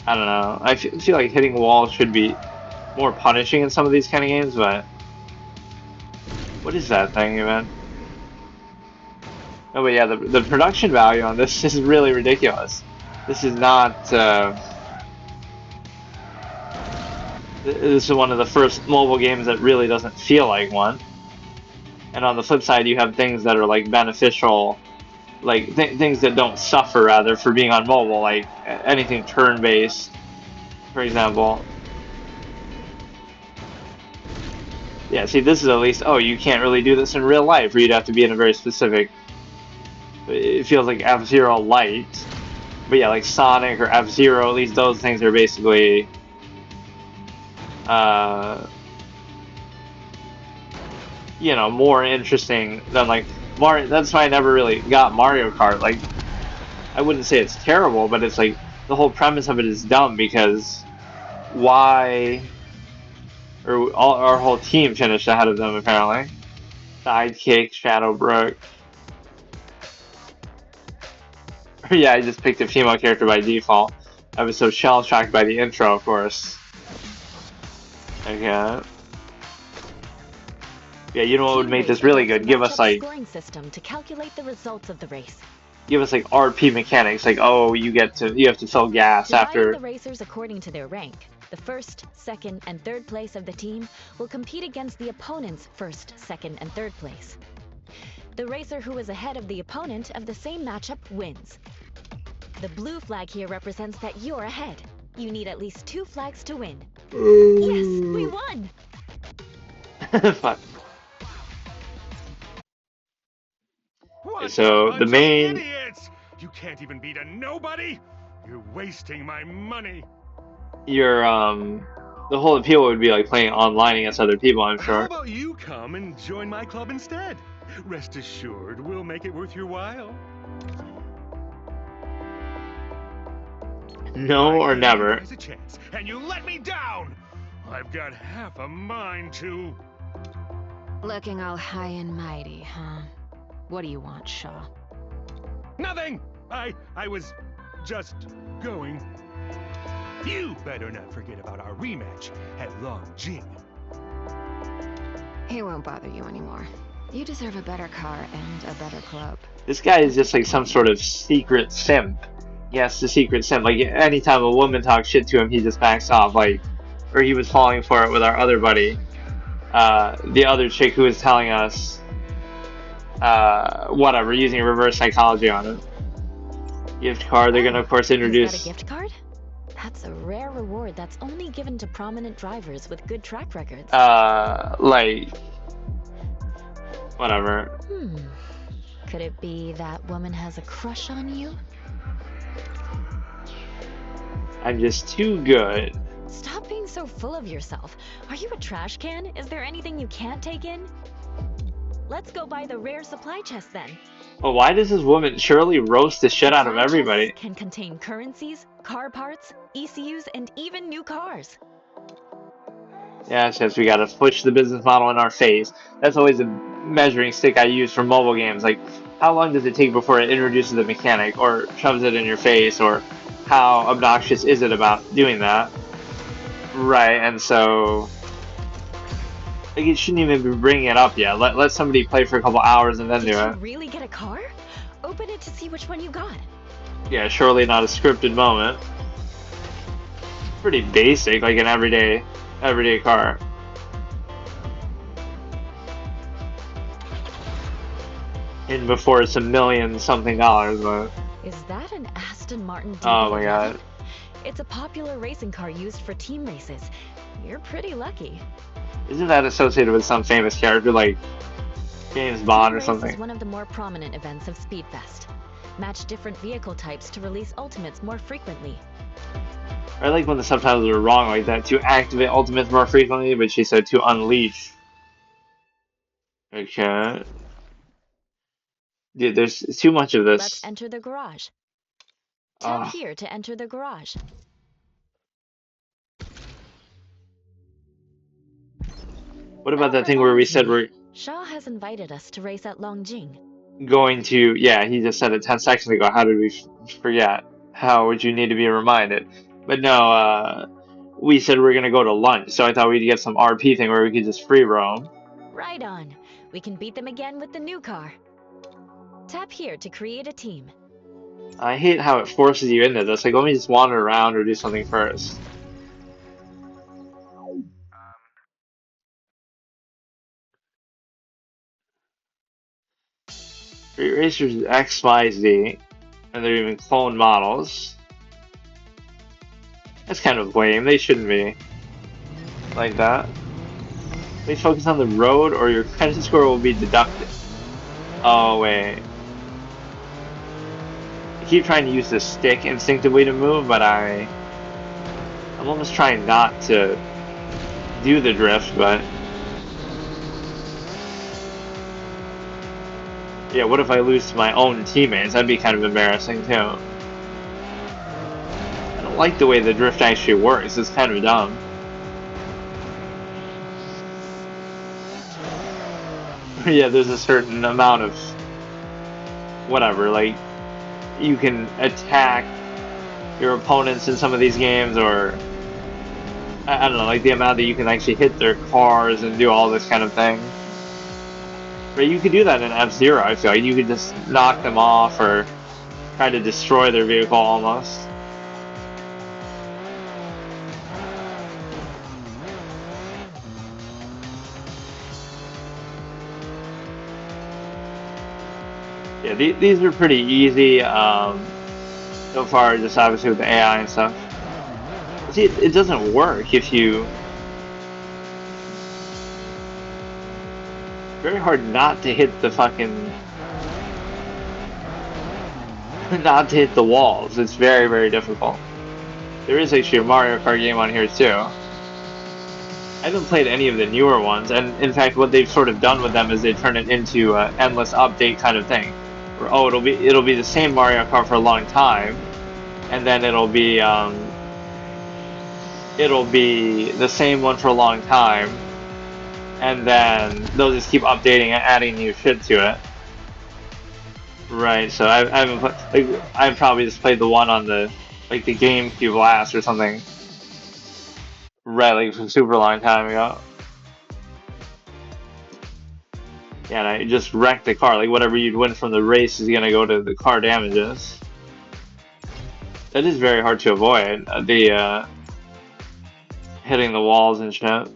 I don't know. I feel like hitting walls should be more punishing in some of these kind of games, but... What is that thing even? Oh, but yeah, the production value on this is really ridiculous. This is not... This is one of the first mobile games that really doesn't feel like one. And on the flip side, you have things that are like beneficial, like things that don't suffer rather for being on mobile, like anything turn-based, for example. Yeah, see, this is at least, oh, you can't really do this in real life, or you'd have to be in a very specific... It feels like F-Zero Light. But yeah, like Sonic or F-Zero, at least those things are basically... you know, more interesting than like Mario. That's why I never really got Mario Kart. Like, I wouldn't say it's terrible, but it's like the whole premise of it is dumb because why? Or our whole team finished ahead of them apparently. Sidekick, Shadowbrook. Yeah, I just picked a female character by default. I was so shell-shocked by the intro, of course. Okay. Yeah, you know what would make this really good? Give us like scoring system to calculate the results of the race. Give us like RP mechanics, like oh, you have to fill gas after the racers according to their rank. The first, second, and third place of the team will compete against the opponent's first, second, and third place. The racer who is ahead of the opponent of the same matchup wins. The blue flag here represents that you're ahead. You need at least 2 flags to win. Yes, we won! Fuck. What So a the bunch main... of idiots! You can't even beat a nobody! You're wasting my money! Your, the whole appeal would be like playing online against other people, I'm How sure. about you come and join my club instead? Rest assured, we'll make it worth your while. No or never. There's a chance, and you let me down! I've got half a mind to... Looking all high and mighty, huh? What do you want, Shaw? Nothing! I was just going. You better not forget about our rematch at Long Jing. He won't bother you anymore. You deserve a better car and a better club. This guy is just like some sort of secret simp. Yes, the secret simp. Like anytime a woman talks shit to him, he just backs off. Like, or he was falling for it with our other buddy, the other chick who was telling us, whatever, using reverse psychology on him. Gift card. They're gonna of course introduce. Is that a gift card? That's a rare reward that's only given to prominent drivers with good track records. Like, whatever. Could it be that woman has a crush on you? I'm just too good. Stop being so full of yourself. Are you a trash can? Is there anything you can't take in? Let's go buy the rare supply chest then. Well, why does this woman surely roast the shit out of Supply chests everybody? Can contain currencies, car parts, ECUs, and even new cars. Yes, yes, we gotta push the business model in our face. That's always a measuring stick I use for mobile games. Like, how long does it take before it introduces a mechanic or shoves it in your face, or how obnoxious is it about doing that? Right, and so Like, you shouldn't even be bringing it up yet. Let somebody play for a couple hours and then Did do you it. really get a car? Open it to see which one you got. Yeah, surely not a scripted moment. Pretty basic, like an everyday car. And before it's $1 million something, but Is that an Aston Martin DB11? oh my god. It's a popular racing car used for team races. You're pretty lucky. Isn't that associated with some famous character like James Bond or Team Race something? is one of the more prominent events of Speedfest. Match different vehicle types to release ultimates more frequently. I like when the subtitles are wrong like that. To activate ultimates more frequently, but she said to unleash. Okay. Dude, there's too much of Let's this. enter the garage. Tap here to enter the garage. What about that thing where we said we're Shaw has invited us to race at Longjing. going to? Yeah, he just said it 10 seconds ago. How did we forget? How would you need to be reminded? But no, we said we are gonna go to lunch, so I thought we'd get some RP thing where we could just free roam. Right on. We can beat them again with the new car. Tap here to create a team. I hate how it forces you into this. Like, let me just wander around or do something first. Street Racers X, Y, Z, and they're even clone models. That's kind of lame. They shouldn't be like that. Please focus on the road or your credit score will be deducted. Oh, wait. I keep trying to use the stick instinctively to move, but I'm almost trying not to do the drift, but yeah, what if I lose to my own teammates? That'd be kind of embarrassing too. I don't like the way the drift actually works. It's kind of dumb. Yeah, there's a certain amount of whatever, like you can attack your opponents in some of these games, or I don't know, like the amount that you can actually hit their cars and do all this kind of thing. But you could do that in F-Zero, I feel like. You could just knock them off or try to destroy their vehicle almost. Yeah, these are pretty easy so far, just obviously with the AI and stuff. See, it doesn't work if you... Very hard not to hit the fucking... not to hit the walls. It's very, very difficult. There is actually a Mario Kart game on here too. I haven't played any of the newer ones, and in fact what they've sort of done with them is they turn it into an endless update kind of thing. Where, oh, it'll be the same Mario Kart for a long time, and then it'll be the same one for a long time, and then they'll just keep updating and adding new shit to it. Right, so I haven't played, like, I've probably just played the one on the, like, the GameCube last or something. Right, like from a super long time ago. Yeah, and I just wrecked the car. Like, whatever you'd win from the race is gonna go to the car damages. That is very hard to avoid, the, hitting the walls and shit.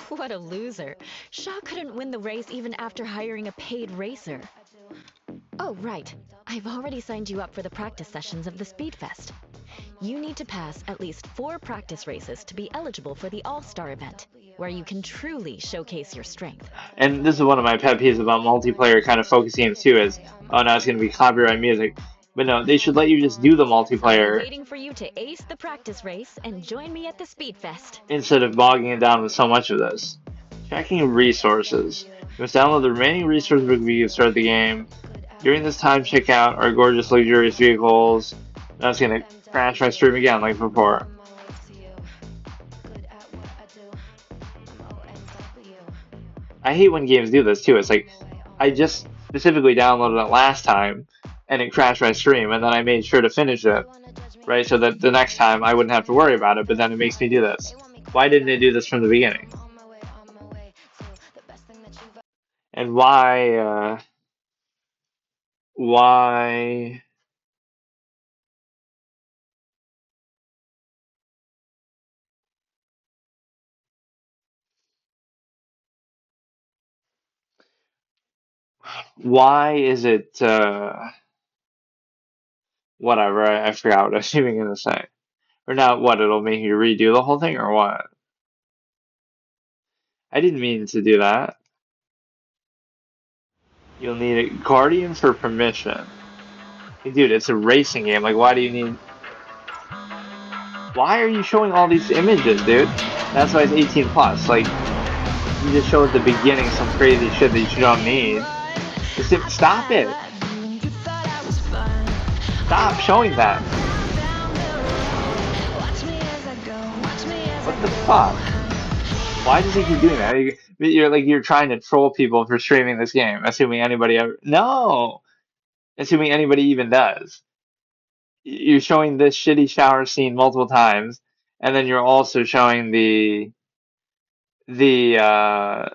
What a loser. Shaw couldn't win the race even after hiring a paid racer. Oh, right. I've already signed you up for the practice sessions of the Speedfest. You need to pass at least 4 practice races to be eligible for the All-Star event, where you can truly showcase your strength. And this is one of my pet peeves about multiplayer kind of focus games too, is, oh, now it's going to be copyright music. But no, they should let you just do the multiplayer. I'm waiting for you to ace the practice race and join me at the Speedfest. Instead of bogging it down with so much of this. Checking resources. You must download the remaining resources before you start the game. During this time, check out our gorgeous, luxurious vehicles. Now it's going to crash my stream again like before. I hate when games do this too. It's like, I just specifically downloaded it last time, and it crashed my stream, and then I made sure to finish it, right, so that the next time I wouldn't have to worry about it, but then it makes me do this. Why didn't it do this from the beginning? And why why is it whatever? I forgot what I was even gonna say. Or now what? It'll make you redo the whole thing or what? I didn't mean to do that. You'll need a guardian for permission. Hey, dude, it's a racing game. Like, why do you need? Why are you showing all these images, dude? That's why it's 18 plus. Like, you just show at the beginning some crazy shit that you don't need. Stop it. Stop showing that. What the fuck? Why does he keep doing that? You're trying to troll people for streaming this game, assuming anybody ever. No, assuming anybody even does. You're showing this shitty shower scene multiple times, and then you're also showing the you're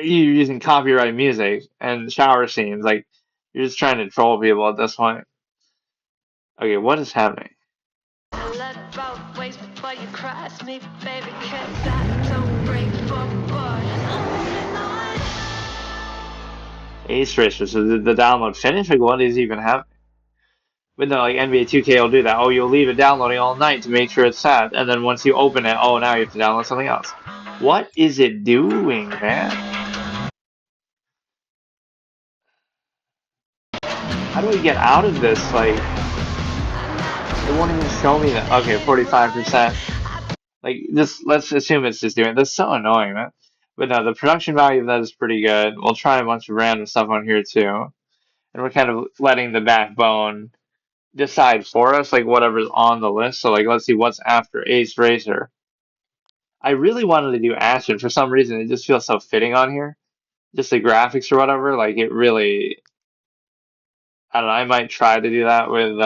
using copyright music and shower scenes. Like you're just trying to troll people at this point. Okay, what is happening? Ace Racer. So did the download finish? Like what is even happening? But no, like NBA 2K will do that. Oh, you'll leave it downloading all night to make sure it's set, and then once you open it, oh, now you have to download something else. What is it doing, man? How do we get out of this? Like, it won't even show me that. Okay, 45%. Like, just let's assume it's just doing. That's so annoying, man. But no, the production value of that is pretty good. We'll try a bunch of random stuff on here too, and we're kind of letting the backbone decide for us, like whatever's on the list. So, like, let's see what's after Ace Racer. I really wanted to do Ashen for some reason. It just feels so fitting on here. Just the graphics or whatever. Like, it really. I don't know. I might try to do that with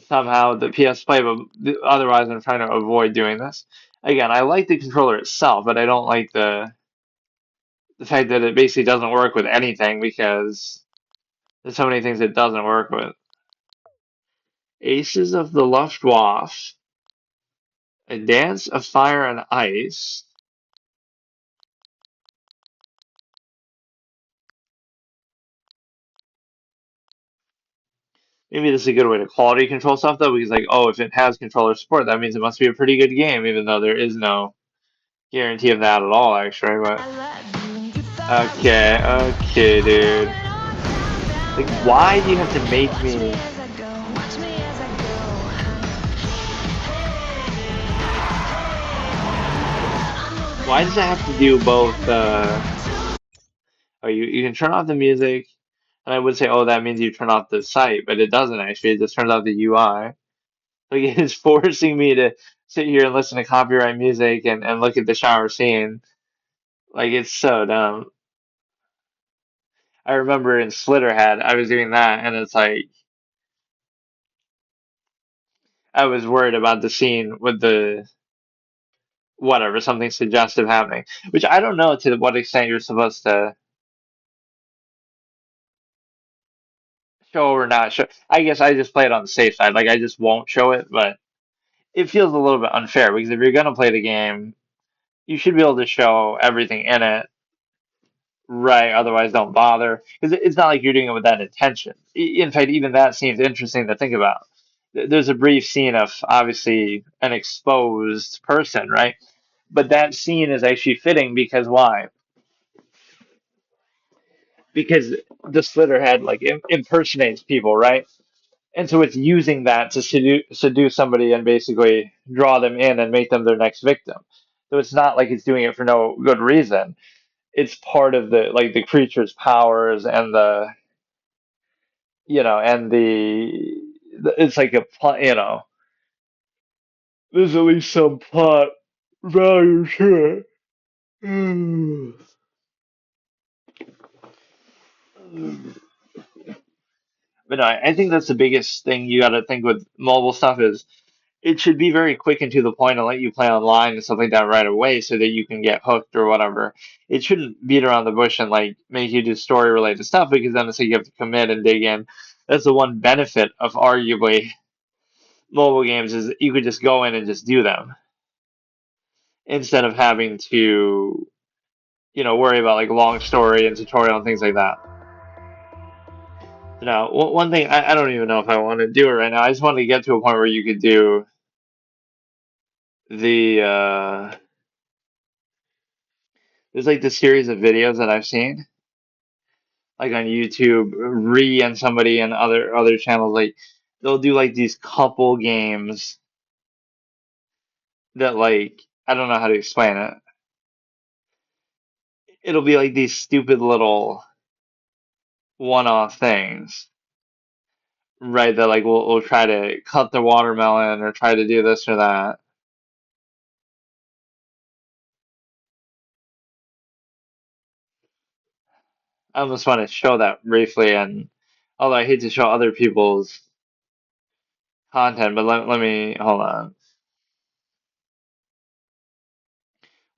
somehow the PS Play, but otherwise I'm trying to avoid doing this. Again, I like the controller itself, but I don't like the fact that it basically doesn't work with anything because there's so many things it doesn't work with. Aces of the Luftwaffe, A Dance of Fire and Ice. Maybe this is a good way to quality control stuff though, because like, oh, if it has controller support, that means it must be a pretty good game, even though there is no guarantee of that at all, actually. But okay, dude. Like, why do you have to make me? Why does it have to do both? Oh, you can turn off the music, and I would say, oh, that means you turn off the site, but it doesn't actually. It just turns off the UI. Like, it's forcing me to sit here and listen to copyright music and look at the shower scene. Like, it's so dumb. I remember in Slitterhead, I was doing that, and it's like, I was worried about the scene with the whatever, something suggestive happening, which I don't know to what extent you're supposed to show or not show. I guess I just play it on the safe side. Like, I just won't show it, but it feels a little bit unfair because if you're going to play the game, you should be able to show everything in it. Right, otherwise don't bother. Because it's not like you're doing it with that intention. In fact, even that seems interesting to think about. There's a brief scene of obviously an exposed person, right? But that scene is actually fitting because why? Because the Slitterhead like impersonates people, right? And so it's using that to seduce somebody and basically draw them in and make them their next victim. So it's not like it's doing it for no good reason. It's part of the like the creature's powers and the it's like a plot, there's at least some plot value to it. But no, I think that's the biggest thing you got to think with mobile stuff is it should be very quick and to the point and let you play online and stuff like that right away so that you can get hooked or whatever. It shouldn't beat around the bush and like make you do story related stuff because then it's like you have to commit and dig in. That's the one benefit of arguably mobile games is that you could just go in and just do them instead of having to, worry about like long story and tutorial and things like that. So now, one thing I don't even know if I want to do it right now. I just want to get to a point where you could do the there's like this series of videos that I've seen like on YouTube, and somebody and other channels like they'll do like these couple games that like I don't know how to explain it. It'll be like these stupid little one-off things, right? That like we'll try to cut the watermelon or try to do this or that. I almost want to show that briefly, and although I hate to show other people's content, but let me hold on.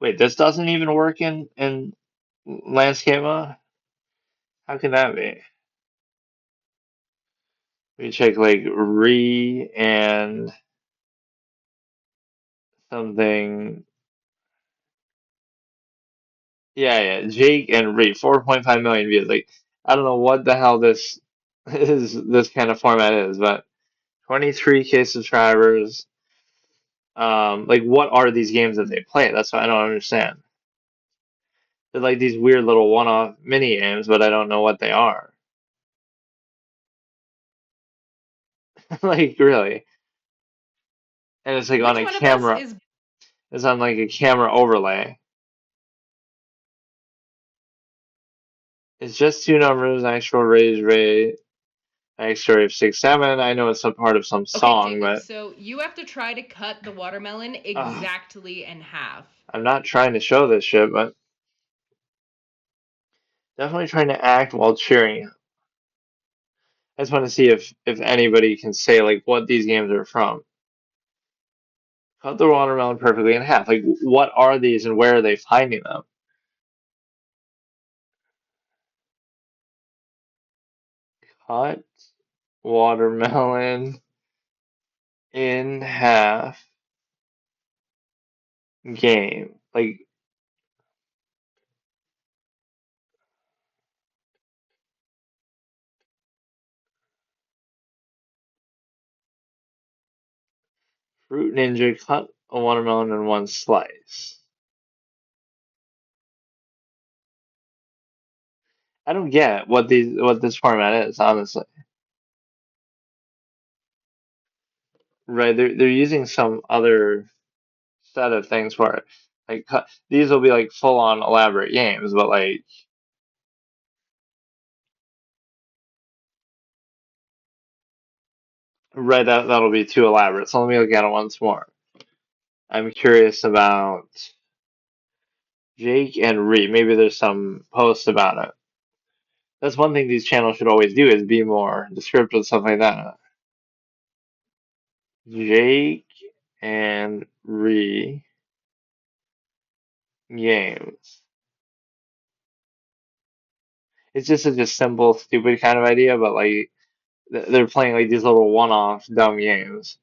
Wait, this doesn't even work in landscape mode? How can that be? We check like and something. Yeah, Jake and 4.5 million views. Like, I don't know what the hell this kind of format is, but 23K subscribers. Like, what are these games that they play? That's what I don't understand. They're like these weird little one-off mini games, but I don't know what they are. Like, really. And it's like on Which a one of us camera. is It's on like a camera overlay. It's just two numbers, actual raise rate, actual rate of 6-7. I know it's a part of some okay, song, Jacob? but So you have to try to cut the watermelon uh, exactly in half. I'm not trying to show this shit, but definitely trying to act while cheering. I just want to see if anybody can say like what these games are from. Cut the watermelon perfectly in half. Like, what are these and where are they finding them? Cut watermelon in half game. Like, Fruit Ninja cut a watermelon in one slice. I don't get what this format is, honestly. Right? They're using some other set of things for it. Like these will be like full on elaborate games, but like right that'll be too elaborate. So let me look at it once more. I'm curious about Jake and Ree. Maybe there's some post about it. That's one thing these channels should always do is be more descriptive, stuff like that. Jake and Ree games. It's just such a simple, stupid kind of idea, but like they're playing like these little one-off dumb games.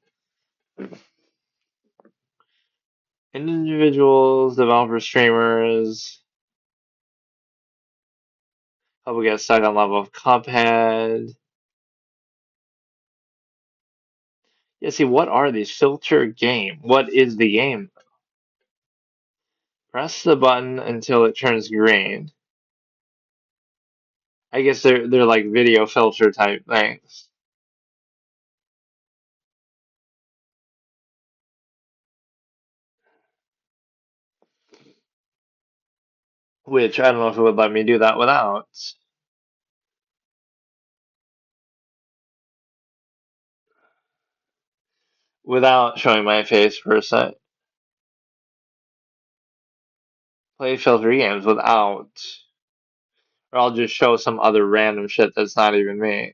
Individuals, developers, streamers. Couple get stuck on level of Cuphead. Yeah, see, what are these? Filter game. What is the game? Press the button until it turns green. I guess they're like video filter type things. Which I don't know if it would let me do that without showing my face for a sec. Play filter games without, or I'll just show some other random shit that's not even me.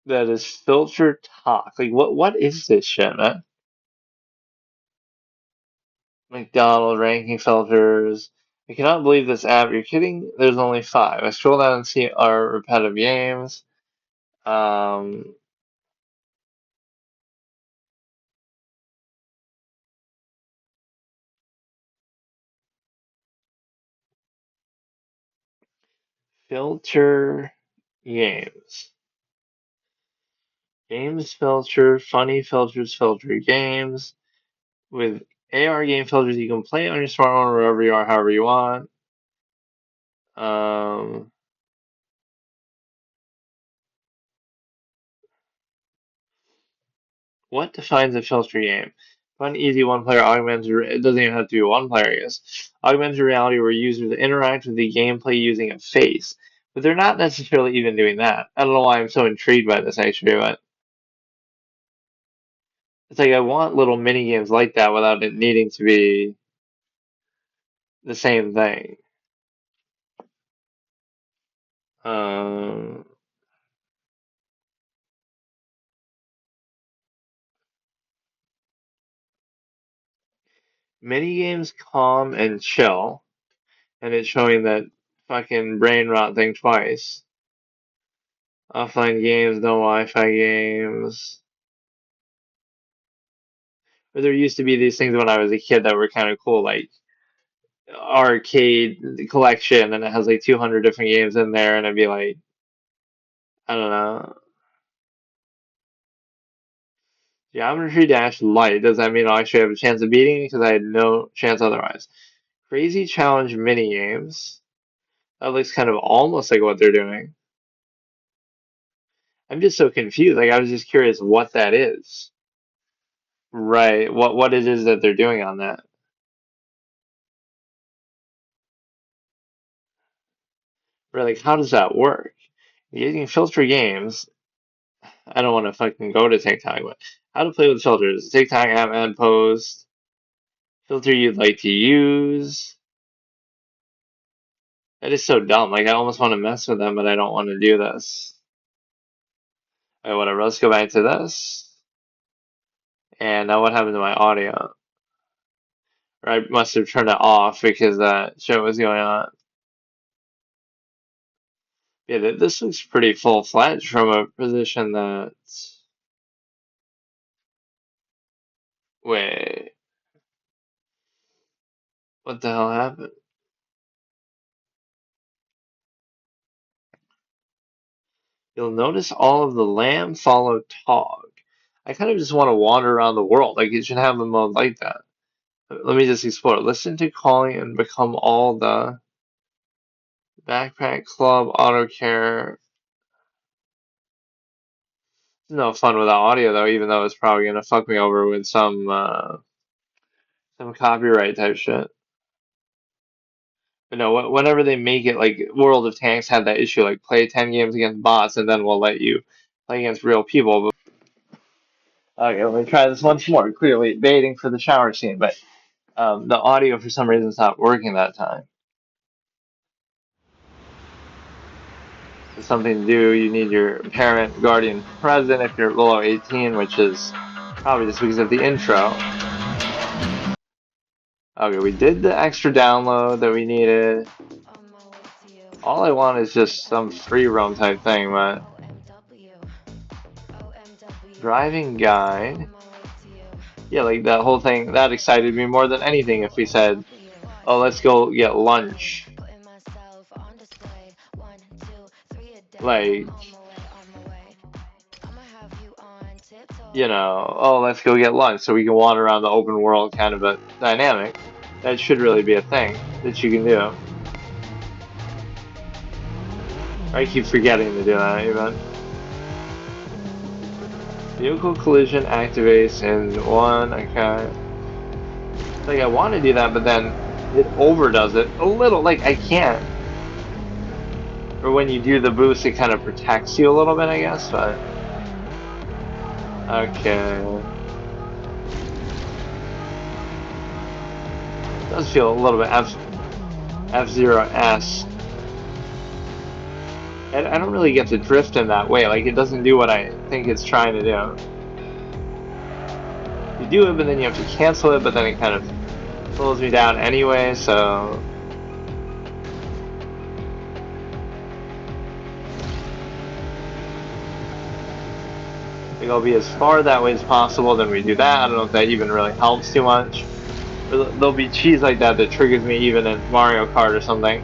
That is filter talk. Like what is this shit, man? McDonald ranking filters. I cannot believe this app. You're kidding? There's only 5. I scroll down and see our repetitive games. Um, filter games. Games filter, funny filters, filter games. With AR game filters, you can play it on your smartphone wherever you are, however you want. Um, what defines a filter game? Fun, easy, one-player augmented. It doesn't even have to be one-player, I guess. Augmented reality, where users interact with the gameplay using a face, but they're not necessarily even doing that. I don't know why I'm so intrigued by this actually, but it's like I want little mini games like that without it needing to be the same thing. Um, mini games, calm and chill, and it's showing that fucking brain rot thing twice. Offline games, no Wi-Fi games. But there used to be these things when I was a kid that were kind of cool, like arcade collection, and it has like 200 different games in there, and I'd be like, I don't know, Geometry Dash Light. Does that mean I'll actually have a chance of beating it? Because I had no chance otherwise. Crazy Challenge mini games. That looks kind of almost like what they're doing. I'm just so confused. Like I was just curious what that is. Right. What it is that they're doing on that. Really, like, how does that work? Using filter games. I don't want to fucking go to TikTok, but how to play with filters. TikTok app and post. Filter you'd like to use. That is so dumb. Like, I almost want to mess with them, but I don't want to do this. Alright, whatever. Let's go back to this. And now what happened to my audio? Or I must have turned it off because that shit was going on. Yeah, this looks pretty full-fledged from a position that... Wait. What the hell happened? You'll notice all of the lamb follow Tog. I kind of just want to wander around the world. Like, it should have a mode like that. Let me just explore. Listen to calling and become all the Backpack Club, Auto Care. It's no fun without audio, though, even though it's probably going to fuck me over with some copyright type shit. But no, whenever they make it, like, World of Tanks had that issue, like, play 10 games against bots, and then we'll let you play against real people. Okay, let me try this once more. Clearly baiting for the shower scene, but the audio for some reason stopped working that time. It's something to do. You need your parent, guardian present if you're below 18, which is probably just because of the intro. Okay, we did the extra download that we needed. All I want is just some free roam type thing, but driving guide. Yeah, like that whole thing, that excited me more than anything if we said, oh, let's go get lunch. Like, you know, oh, let's go get lunch so we can wander around the open world kind of a dynamic. That should really be a thing that you can do. I keep forgetting to do that even. Vehicle collision activates in 1, okay. Like, I want to do that, but then it overdoes it a little. Like, I can't. Or when you do the boost, it kind of protects you a little bit, I guess, but... Okay. It does feel a little bit F-Zero-esque. And I don't really get to drift in that way. Like, it doesn't do what I think it's trying to do. You do it, but then you have to cancel it, but then it kind of slows me down anyway, so... I think I'll be as far that way as possible, then we do that. I don't know if that even really helps too much. There'll be cheese like that that triggers me even in Mario Kart or something,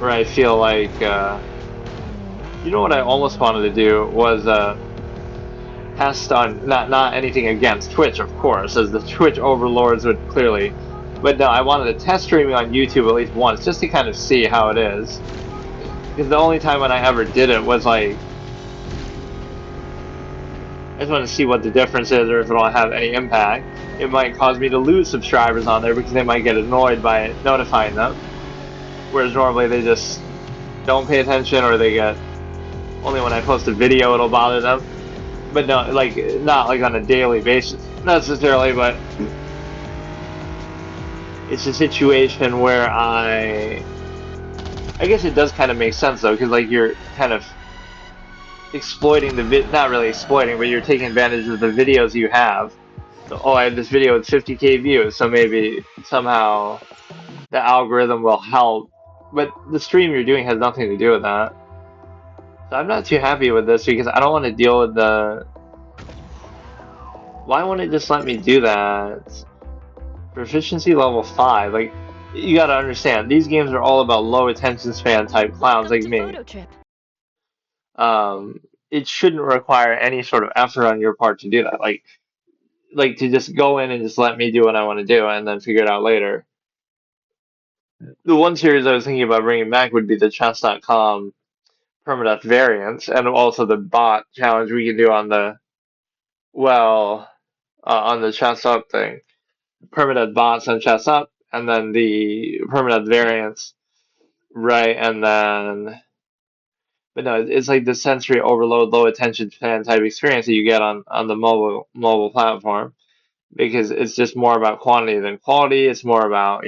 where I feel like, you know what I almost wanted to do was, test on, not anything against Twitch, of course, as the Twitch overlords would clearly, but no, I wanted to test streaming on YouTube at least once, just to kind of see how it is. Because the only time when I ever did it was like, I just want to see what the difference is, or if it'll have any impact. It might cause me to lose subscribers on there because they might get annoyed by it notifying them. Whereas normally they just don't pay attention, or they get only when I post a video it'll bother them. But no, like, not like on a daily basis necessarily, but it's a situation where I guess it does kind of make sense though, because like you're kind of exploiting not really exploiting, but you're taking advantage of the videos you have. So, oh, I have this video with 50K views, so maybe somehow the algorithm will help. But the stream you're doing has nothing to do with that. So I'm not too happy with this because I don't want to deal with the... Why won't it just let me do that? Proficiency level 5, like, you gotta understand, these games are all about low attention span type clowns like me. It shouldn't require any sort of effort on your part to do that. Like to just go in and just let me do what I want to do and then figure it out later. The one series I was thinking about bringing back would be the chess.com Permadeath variants, and also the bot challenge we can do on the, well, on the chess up thing. Permadeath bots on chess up, and then the Permadeath variants, right? And then, but no, it's like the sensory overload, low attention span type experience that you get on the mobile platform, because it's just more about quantity than quality. It's more about,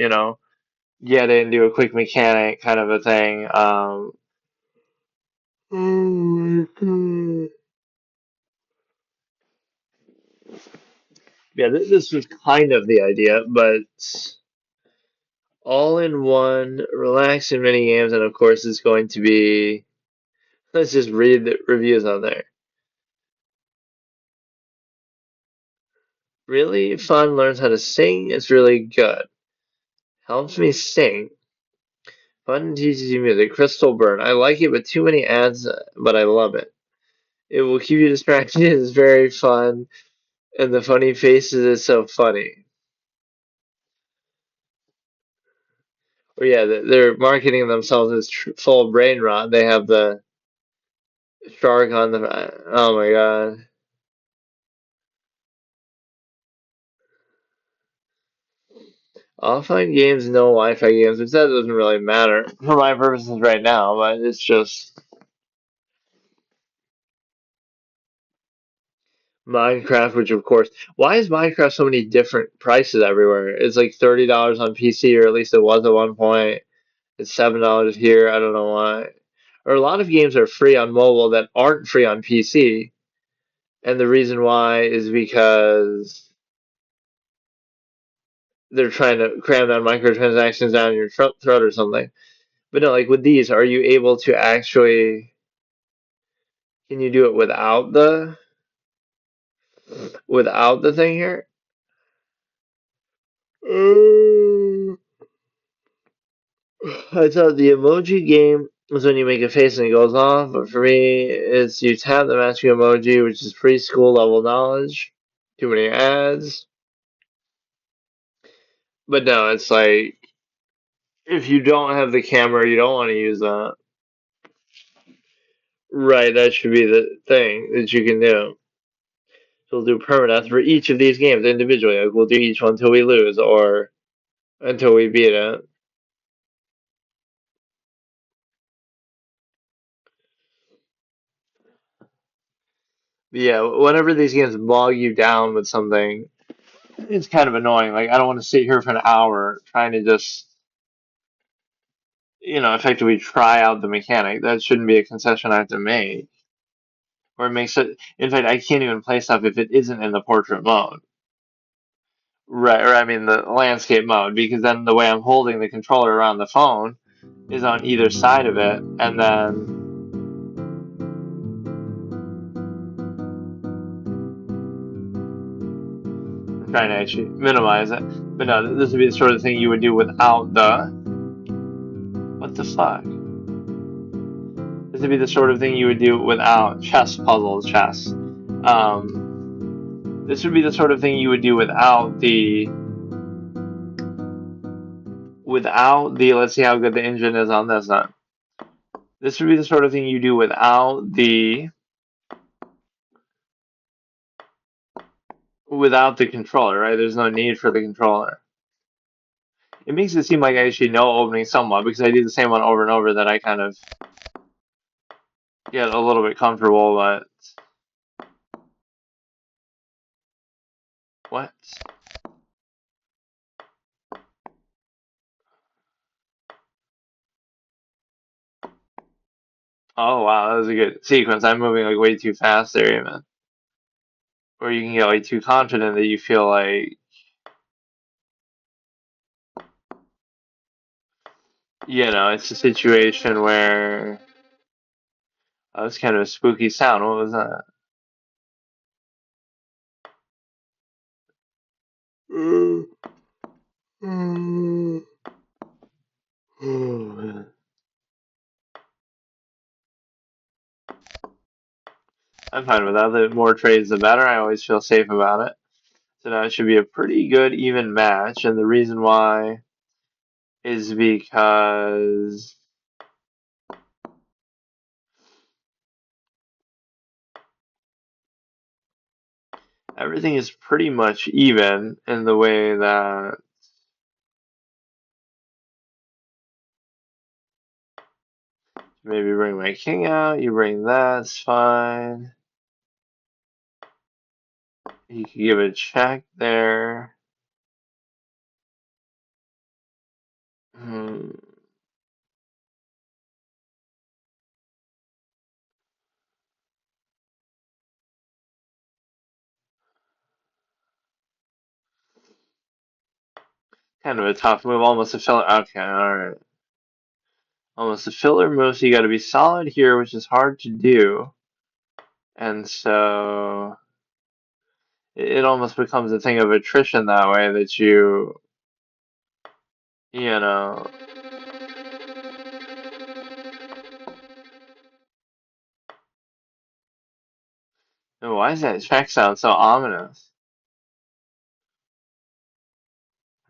get in, do a quick mechanic kind of a thing. Oh my God. Yeah, this was kind of the idea, but all in one, relaxing mini games, and of course it's going to be. Let's just read the reviews on there. Really fun, learns how to sing. It's really good. Helps me sing. Fun, teaches you music. Crystal Burn. I like it, but too many ads, but I love it. It will keep you distracted. It's very fun, and the funny faces is so funny. Or yeah, they're marketing themselves as full brain rot. They have the shark on the. Oh my god. Offline games, no Wi-Fi games, which that doesn't really matter for my purposes right now, but it's just Minecraft, which of course, why is Minecraft so many different prices everywhere? It's like $30 on PC, or at least it was at one point. It's $7 here. I don't know why. Or a lot of games are free on mobile that aren't free on PC, and the reason why is because they're trying to cram down microtransactions down your throat or something. But no, like with these, are you able to actually? Can you do it without the thing here? I thought the emoji game was when you make a face and it goes off, but for me, it's you tap the magic emoji, which is preschool level knowledge. Too many ads. But no, it's like if you don't have the camera, you don't want to use that. Right, that should be the thing that you can do. So we'll do permadeath for each of these games individually. Like we'll do each one until we lose or until we beat it. But yeah, whenever these games bog you down with something, it's kind of annoying. Like I don't want to sit here for an hour trying to just effectively try out the mechanic. That shouldn't be a concession I have to make. Or it makes it, in fact, I can't even play stuff if it isn't in the portrait mode. Right, or I mean the landscape mode, because then the way I'm holding the controller around the phone is on either side of it, and then I'm trying to actually minimize it. But no, this would be the sort of thing you would do without the. What the fuck? This would be the sort of thing you would do without chess puzzles, chess. This would be the sort of thing you would do without the. Let's see how good the engine is on this then. This would be the sort of thing you do without the controller, right? There's no need for the controller. It makes it seem like I actually know opening somewhat because I do the same one over and over that I kind of get a little bit comfortable, but what? Oh wow, that was a good sequence. I'm moving like way too fast there, even. Or you can get like too confident that you feel like, it's a situation where it's kind of a spooky sound. What was that? I'm fine with that. The more trades, the better. I always feel safe about it. So now it should be a pretty good even match, and the reason why is because everything is pretty much even in the way that maybe bring my king out, you bring that, it's fine. You can give it a check there. Hmm. Kind of a tough move, almost a filler. Okay, alright. Almost a filler move, so you gotta be solid here, which is hard to do. And so it almost becomes a thing of attrition that way that you know. Why does that check sound so ominous?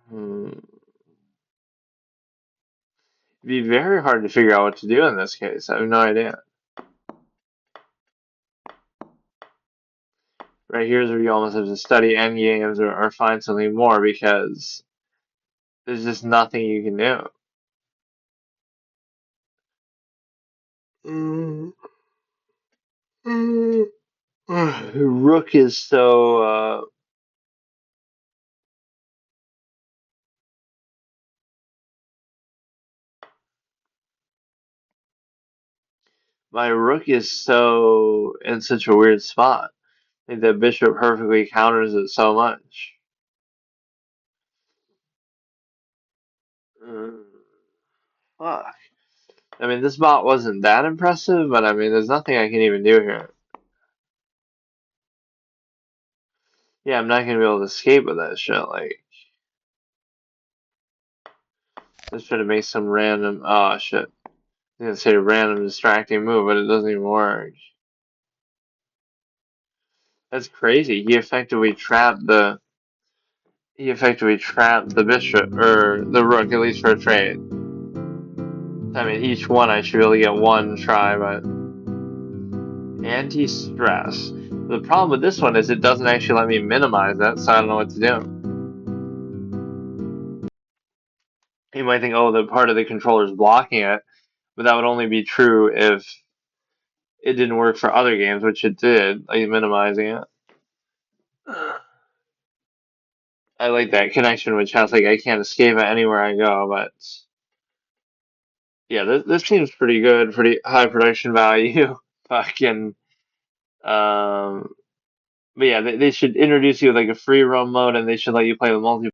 Hmm. It'd be very hard to figure out what to do in this case. I have no idea. Right here's where you almost have to study endgames or find something more because there's just nothing you can do. Rook is so my rook is so in such a weird spot. I think the bishop perfectly counters it so much. Mm, fuck. I mean, this bot wasn't that impressive, but I mean, there's nothing I can even do here. Yeah, I'm not gonna be able to escape with that shit. Like, just try to make some random. Oh shit. I was gonna say random distracting move, but it doesn't even work. That's crazy. He effectively trapped the bishop or the rook, at least for a trade. I mean, each one I should be able to get one try, but anti-stress. The problem with this one is it doesn't actually let me minimize that, so I don't know what to do. You might think, oh, the part of the controller is blocking it, but that would only be true if it didn't work for other games, which it did, like minimizing it. I like that connection with chess. Like I can't escape it anywhere I go, but Yeah, this seems pretty good, pretty high production value. Fucking, um, but yeah, they should introduce you with like a free roam mode, and they should let you play with multiplayer